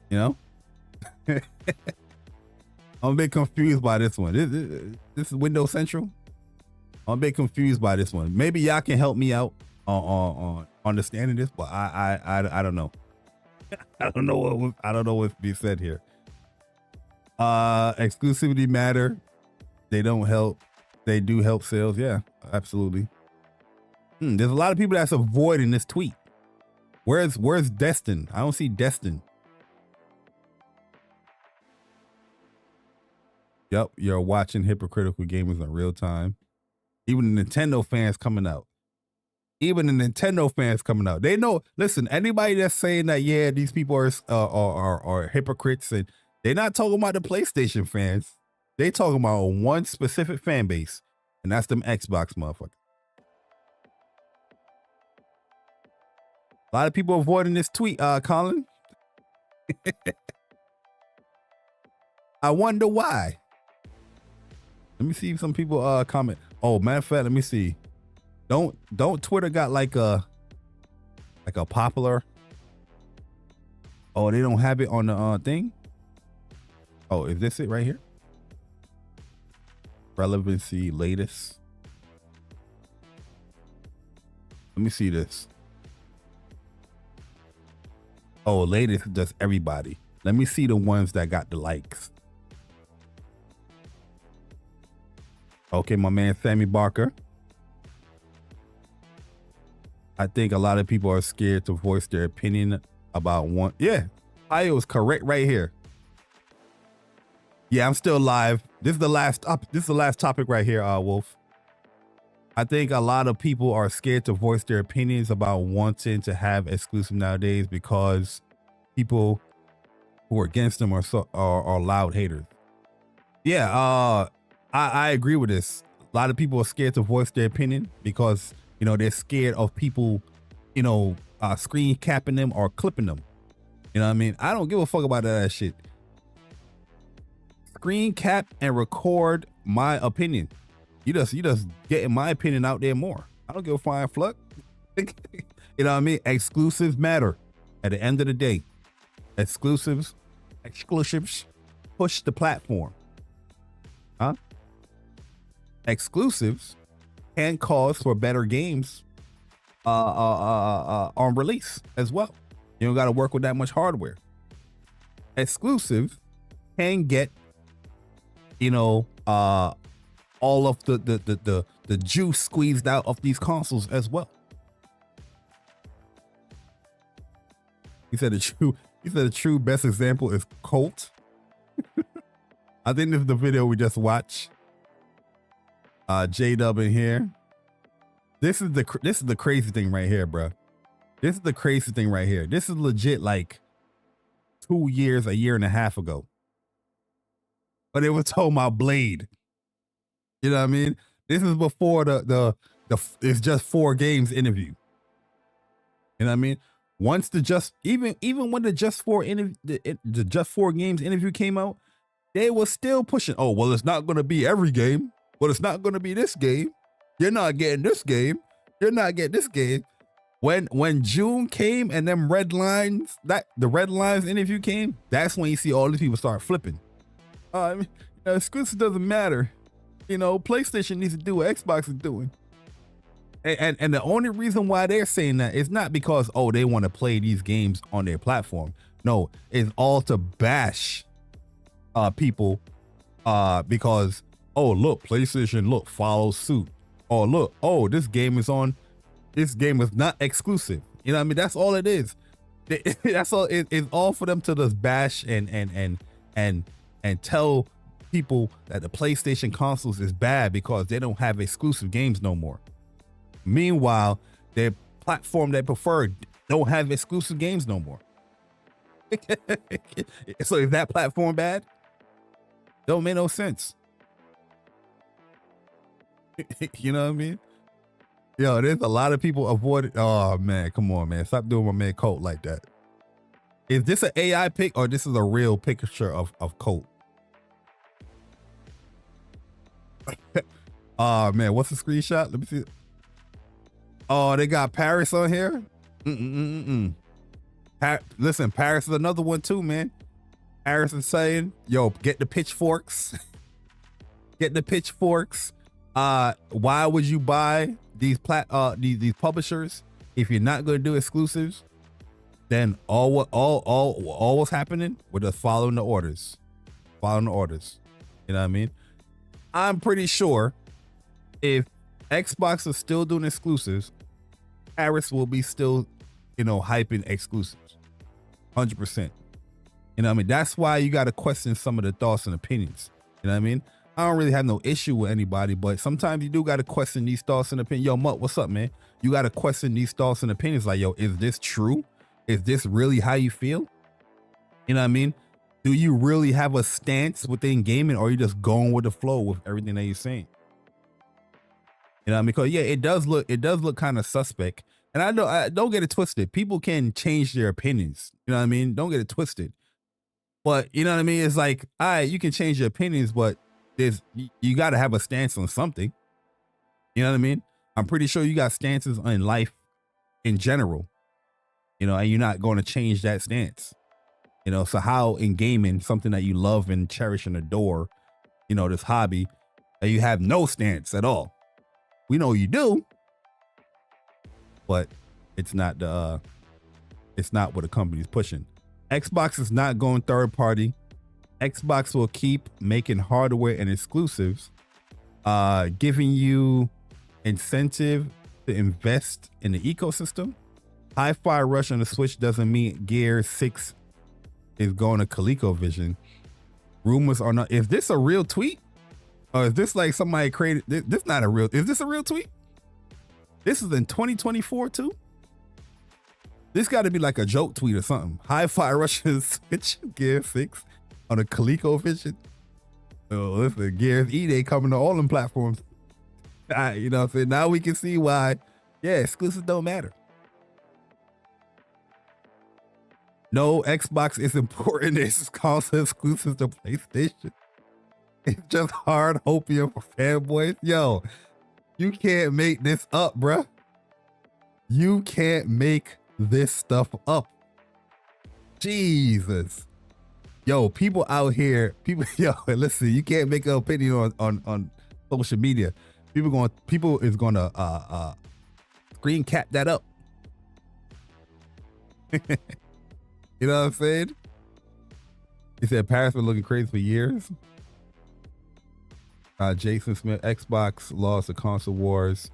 You know? I'm a bit confused by this one. This is Windows Central. I'm a bit confused by this one. Maybe y'all can help me out on understanding this, but I don't know. I don't know what's being said here. Exclusivity matter. They don't help. They do help sales. Yeah, absolutely. There's a lot of people that's avoiding this tweet. Where's Destin? I don't see Destin. Yep, you're watching hypocritical gamers in real time. Even the Nintendo fans coming out. Even the Nintendo fans coming out. They know. Listen, anybody that's saying that, yeah, these people are hypocrites, and they're not talking about the PlayStation fans. They talking about one specific fan base, and that's them Xbox motherfuckers. A lot of people avoiding this tweet, Colin. I wonder why. Let me see if some people comment. Oh, matter of fact, let me see. Don't Twitter got like a popular? Oh, they don't have it on the thing. Oh, is this it right here? Relevancy latest. Let me see this. Oh, latest does everybody. Let me see the ones that got the likes. Okay, my man Sammy Barker. I think a lot of people are scared to voice their opinion about one. Yeah, I was correct right here. Yeah, I'm still live. This is the last topic right here, Wolf. I think a lot of people are scared to voice their opinions about wanting to have exclusive nowadays because people who are against them are loud haters. Yeah, I agree with this. A lot of people are scared to voice their opinion because, you know, they're scared of people, you know, screen capping them or clipping them. You know what I mean? I don't give a fuck about that shit. Screen cap and record my opinion. You just getting my opinion out there more. I don't give a flying fuck. You know what I mean? Exclusives matter. At the end of the day, exclusives push the platform. Huh? Exclusives can cause for better games on release as well. You don't got to work with that much hardware. Exclusives can get, you know, all of the juice squeezed out of these consoles as well. He said the true best example is Colt. I think this is the video we just watched. J-Dub in here. This is the crazy thing right here, bro. This is the crazy thing right here. This is legit like 2 years, a year and a half ago. But it was talking about Blade. You know what I mean? This is before the it's just 4 games interview. You know what I mean? Once even when the just 4 games interview came out, they were still pushing. Oh, well, it's not going to be every game. Well, it's not going to be this game. You're not getting this game. You're not getting this game. When June came and them red lines, the red lines interview came, that's when you see all these people start flipping. I mean, you know, exclusive doesn't matter. You know, PlayStation needs to do what Xbox is doing. And the only reason why they're saying that is not because, oh, they want to play these games on their platform. No, it's all to bash people because, oh, look, PlayStation, look, follows suit. Oh, look, oh, this game is not exclusive. You know what I mean? That's all it is. That's all. It's all for them to just bash and tell people that the PlayStation consoles is bad because they don't have exclusive games no more. Meanwhile, their platform they prefer don't have exclusive games no more. So is that platform bad? Don't make no sense. You know what I mean? Yo, there's a lot of people avoid. Oh man, come on, man. Stop doing my man Colt like that. Is this an AI pic or this is a real picture of Colt? Oh man, what's the screenshot? Let me see. Oh, they got Paris on here. Listen, Paris is another one too, man. Paris is saying, "Yo, get the pitchforks. Get the pitchforks. Why would you buy these publishers if you're not going to do exclusives? Then all what's happening? We're just following the orders. following the orders. You know what I mean? I'm pretty sure if Xbox is still doing exclusives, Paris will be still, hyping exclusives. 100%. You know what I mean? That's why you got to question some of the thoughts and opinions. You know what I mean? I don't really have no issue with anybody, but sometimes you do got to question these thoughts and opinions. Yo, Mutt, what's up, man? You got to question these thoughts and opinions. Like, yo, is this true? Is this really how you feel? You know what I mean? Do you really have a stance within gaming, or are you just going with the flow with everything that you're saying? You know what I mean? Because yeah, it does look kind of suspect. And I don't get it twisted. People can change their opinions. You know what I mean? Don't get it twisted. But you know what I mean? It's like, all right, you can change your opinions, but you got to have a stance on something. You know what I mean? I'm pretty sure you got stances in life in general, and you're not going to change that stance. So how in gaming, something that you love and cherish and adore, this hobby, that you have no stance at all. We know you do, but it's not what the company's pushing. Xbox is not going third party. Xbox will keep making hardware and exclusives, giving you incentive to invest in the ecosystem. Hi-Fi Rush on the Switch doesn't mean Gear 6 is going to ColecoVision. Rumors are not. Is this a real tweet? Or is this like somebody created? This not a real. Is this a real tweet? This is in 2024 too. This got to be like a joke tweet or something. Hi-Fi Russia's Switch Gear 6 on a ColecoVision. Oh, listen, Gears E, they coming to all them platforms. You know what I'm saying? Now we can see why, yeah, exclusives don't matter. No, Xbox is important. It's console exclusive to PlayStation. It's just hard hopium for fanboys. Yo, you can't make this up, bruh. You can't make this stuff up. Jesus. Yo, people out here, yo, listen, you can't make an opinion on social media. People is gonna screen cap that up. You know what I'm saying? He said Paris been looking crazy for years. Jason Smith, Xbox lost the console wars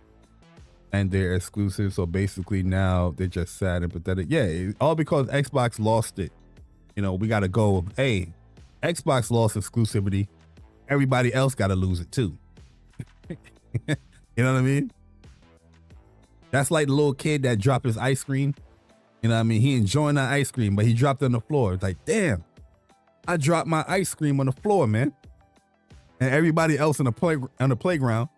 and they're exclusive. So basically now they're just sad and pathetic. Yeah, all because Xbox lost it. We got to go, hey, Xbox lost exclusivity. Everybody else got to lose it too. You know what I mean? That's like the little kid that dropped his ice cream. You know what I mean? He enjoying that ice cream, but he dropped it on the floor. It's like, damn, I dropped my ice cream on the floor, man. And everybody else on the playground,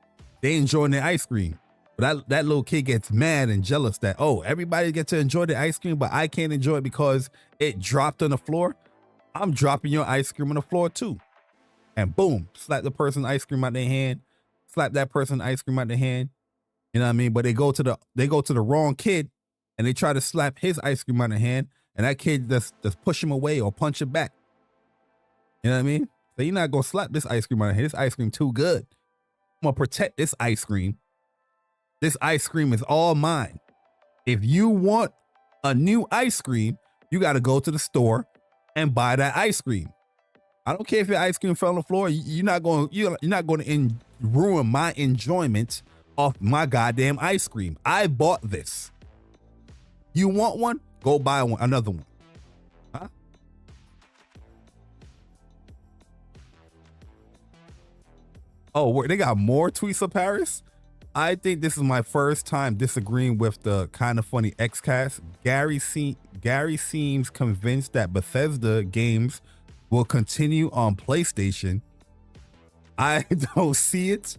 they enjoying their ice cream. But that little kid gets mad and jealous that, oh, everybody gets to enjoy the ice cream, but I can't enjoy it because it dropped on the floor. I'm dropping your ice cream on the floor too. And boom, slap the person ice cream out their hand, slap that person ice cream out their hand. You know what I mean? But they go to the wrong kid and they try to slap his ice cream out their hand, and that kid just push him away or punch him back. You know what I mean? So you're not gonna slap this ice cream out of here. This ice cream too good. I'm gonna protect this ice cream. This ice cream is all mine. If you want a new ice cream, you got to go to the store and buy that ice cream. I don't care if your ice cream fell on the floor. You're not going to ruin my enjoyment of my goddamn ice cream. I bought this. You want one? Go buy one, another one. Huh? Oh, they got more tweets of Paris? I think this is my first time disagreeing with the kind of funny Xcast. Gary seems convinced that Bethesda games will continue on PlayStation. I don't see it.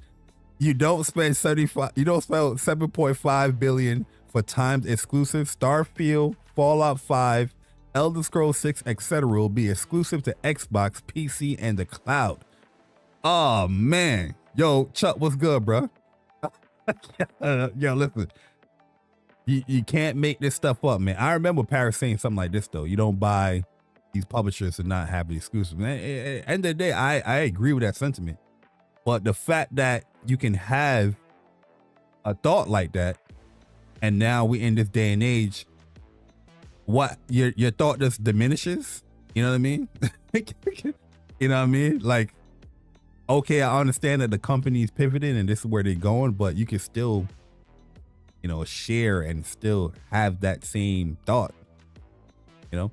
You don't spend 7.5 billion for timed exclusive. Starfield, Fallout 5, Elder Scrolls 6, etc. will be exclusive to Xbox, PC, and the cloud. Oh man, yo, Chuck, what's good, bro? Yo, listen, you can't make this stuff up, man. I remember Paris saying something like this though. You don't buy these publishers to not have the exclusive. Man, at the end of the day, I agree with that sentiment. But the fact that you can have a thought like that, and now we in this day and age, what your thought just diminishes. You know what I mean? You know what I mean? Like, okay, I understand that the company's pivoting and this is where they're going, but you can still, you know, share and still have that same thought. You know,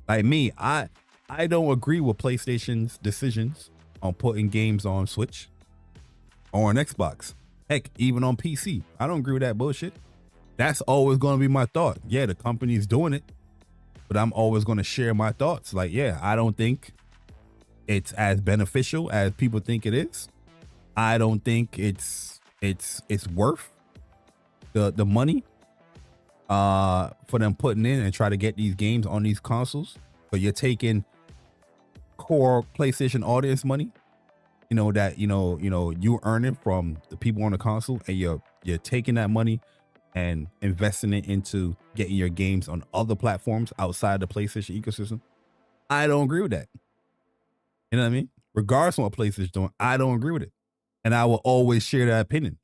like me, I don't agree with PlayStation's decisions on putting games on Switch or on Xbox. Heck, even on PC. I don't agree with that bullshit. That's always going to be my thought. Yeah, the company's doing it, but I'm always going to share my thoughts. Like, yeah, I don't think it's as beneficial as people think it is. I don't think it's worth the money for them putting in and try to get these games on these consoles. But you're taking core PlayStation audience money, you know, that you earning from the people on the console, and you're taking that money and investing it into getting your games on other platforms outside the PlayStation ecosystem. I don't agree with that. You know what I mean? Regardless of what PlayStation's doing, I don't agree with it. And I will always share that opinion.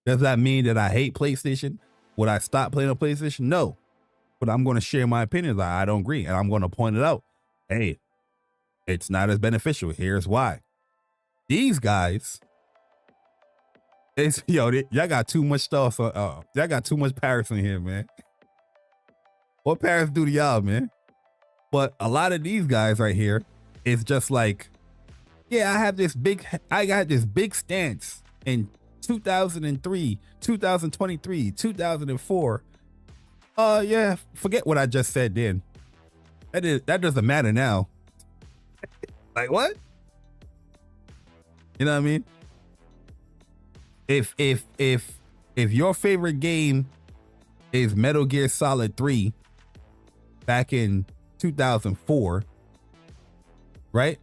Does that mean that I hate PlayStation? Would I stop playing on PlayStation? No. But I'm going to share my opinions. I don't agree. And I'm going to point it out. Hey, it's not as beneficial. Here's why. These guys, y'all got too much stuff. Y'all got too much Paris in here, man. What Paris do to y'all, man? But a lot of these guys right here, it's just like, yeah, I got this big stance in 2003, 2023, 2004. Yeah, forget what I just said then. That doesn't matter now. Like, what? You know what I mean? If your favorite game is Metal Gear Solid 3 back in 2004, right?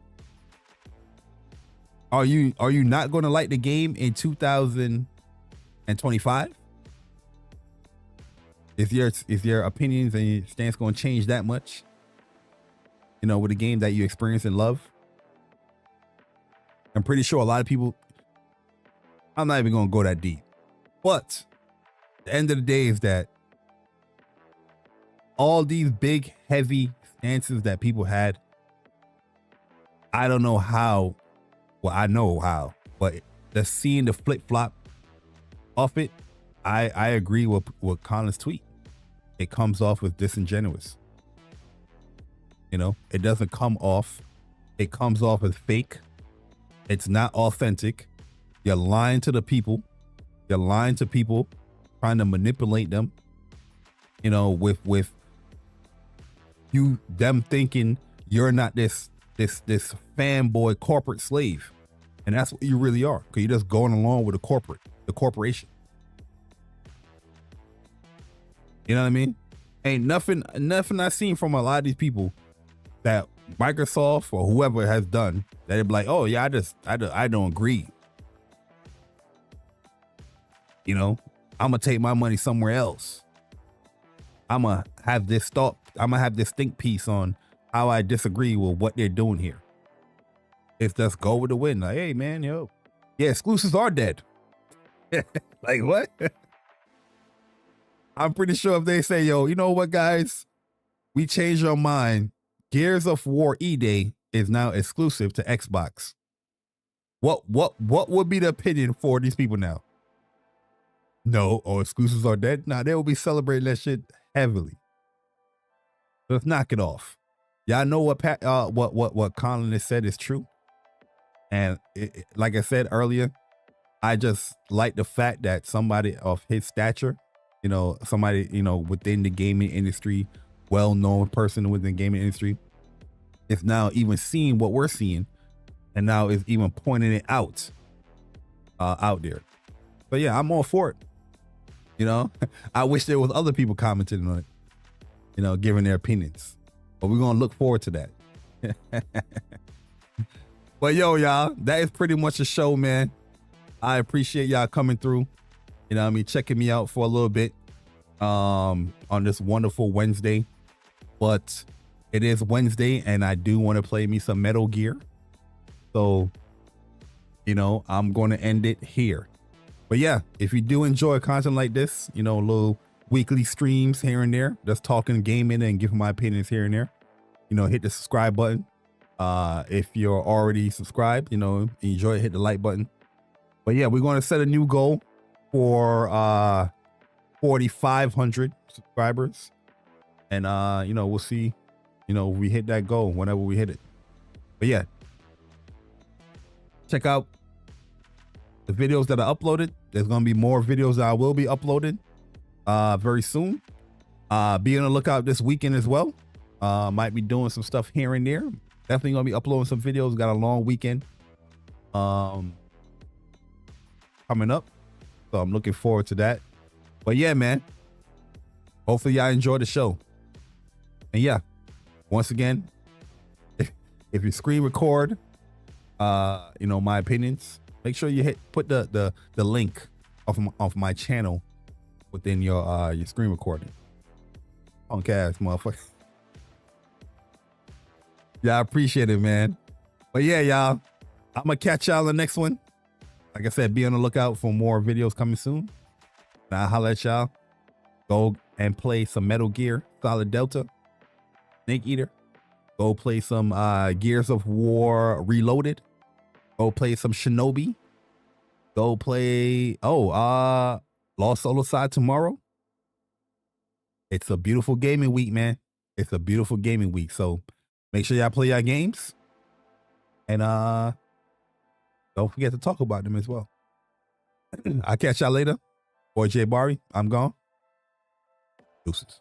Are you not going to like the game in 2025? Is your opinions and your stance going to change that much? You know, with a game that you experience and love? I'm pretty sure a lot of people, I'm not even going to go that deep. But the end of the day is that all these big, heavy stances that people had, I don't know how. Well, I know how, but seeing the flip flop off it, I agree with Colin's tweet. It comes off as disingenuous. You know, it doesn't come off. It comes off as fake. It's not authentic. You're lying to the people. You're lying to people, trying to manipulate them. You know, with them thinking you're not this fanboy corporate slave, and that's what you really are, because you're just going along with the corporation. You know what I mean? Ain't nothing I've seen from a lot of these people that Microsoft or whoever has done that they'd be like, oh yeah, I don't agree. You know, I'm gonna take my money somewhere else. I'm gonna have this thought. I'm gonna have this think piece on how I disagree with what they're doing here. It's just go with the wind. Like, hey man, yeah, exclusives are dead. Like, what? I'm pretty sure if they say, yo, you know what, guys, we changed our mind. Gears of War E-Day is now exclusive to Xbox. What would be the opinion for these people now? No, exclusives are dead. Nah, they will be celebrating that shit heavily. Let's knock it off. Y'all know what Colin has said is true. And like I said earlier, I just like the fact that somebody of his stature, you know, somebody, you know, within the gaming industry, well-known person within the gaming industry, is now even seeing what we're seeing, and now is even pointing it out there. But yeah, I'm all for it. You know, I wish there was other people commenting on it, you know, giving their opinions. But we're gonna look forward to that. But yo, y'all, that is pretty much the show, man. I appreciate y'all coming through. You know what I mean, checking me out for a little bit on this wonderful Wednesday. But it is Wednesday, and I do want to play me some Metal Gear. So, you know, I'm going to end it here. But yeah, if you do enjoy content like this, you know, little weekly streams here and there, just talking gaming and giving my opinions here and there, you know, hit the subscribe button. If you're already subscribed, you know, enjoy it, hit the like button. But yeah, we're going to set a new goal for 4,500 subscribers. And you know, we'll see, you know, we hit that goal whenever we hit it. But yeah, check out the videos that are uploaded. There's going to be more videos that I will be uploading very soon. Be on the lookout this weekend as well. Might be doing some stuff here and there. Definitely going to be uploading some videos. Got a long weekend coming up. So I'm looking forward to that. But yeah, man, hopefully y'all enjoy the show. And yeah, once again, if you screen record, you know, my opinions, make sure you put the link of my channel within your screen recording. Punk ass motherfucker. Yeah, I appreciate it, man. But yeah, y'all, I'm gonna catch y'all in the next one. Like I said, be on the lookout for more videos coming soon. Now, I'll holla at y'all. Go and play some Metal Gear Solid Delta, Snake Eater. Go play some Gears of War Reloaded. Go play some Shinobi. Go play Lost Solo Side tomorrow. It's a beautiful gaming week, man. It's a beautiful gaming week. So make sure y'all play your games. And don't forget to talk about them as well. I'll catch y'all later. Boy JayBari, I'm gone. Deuces.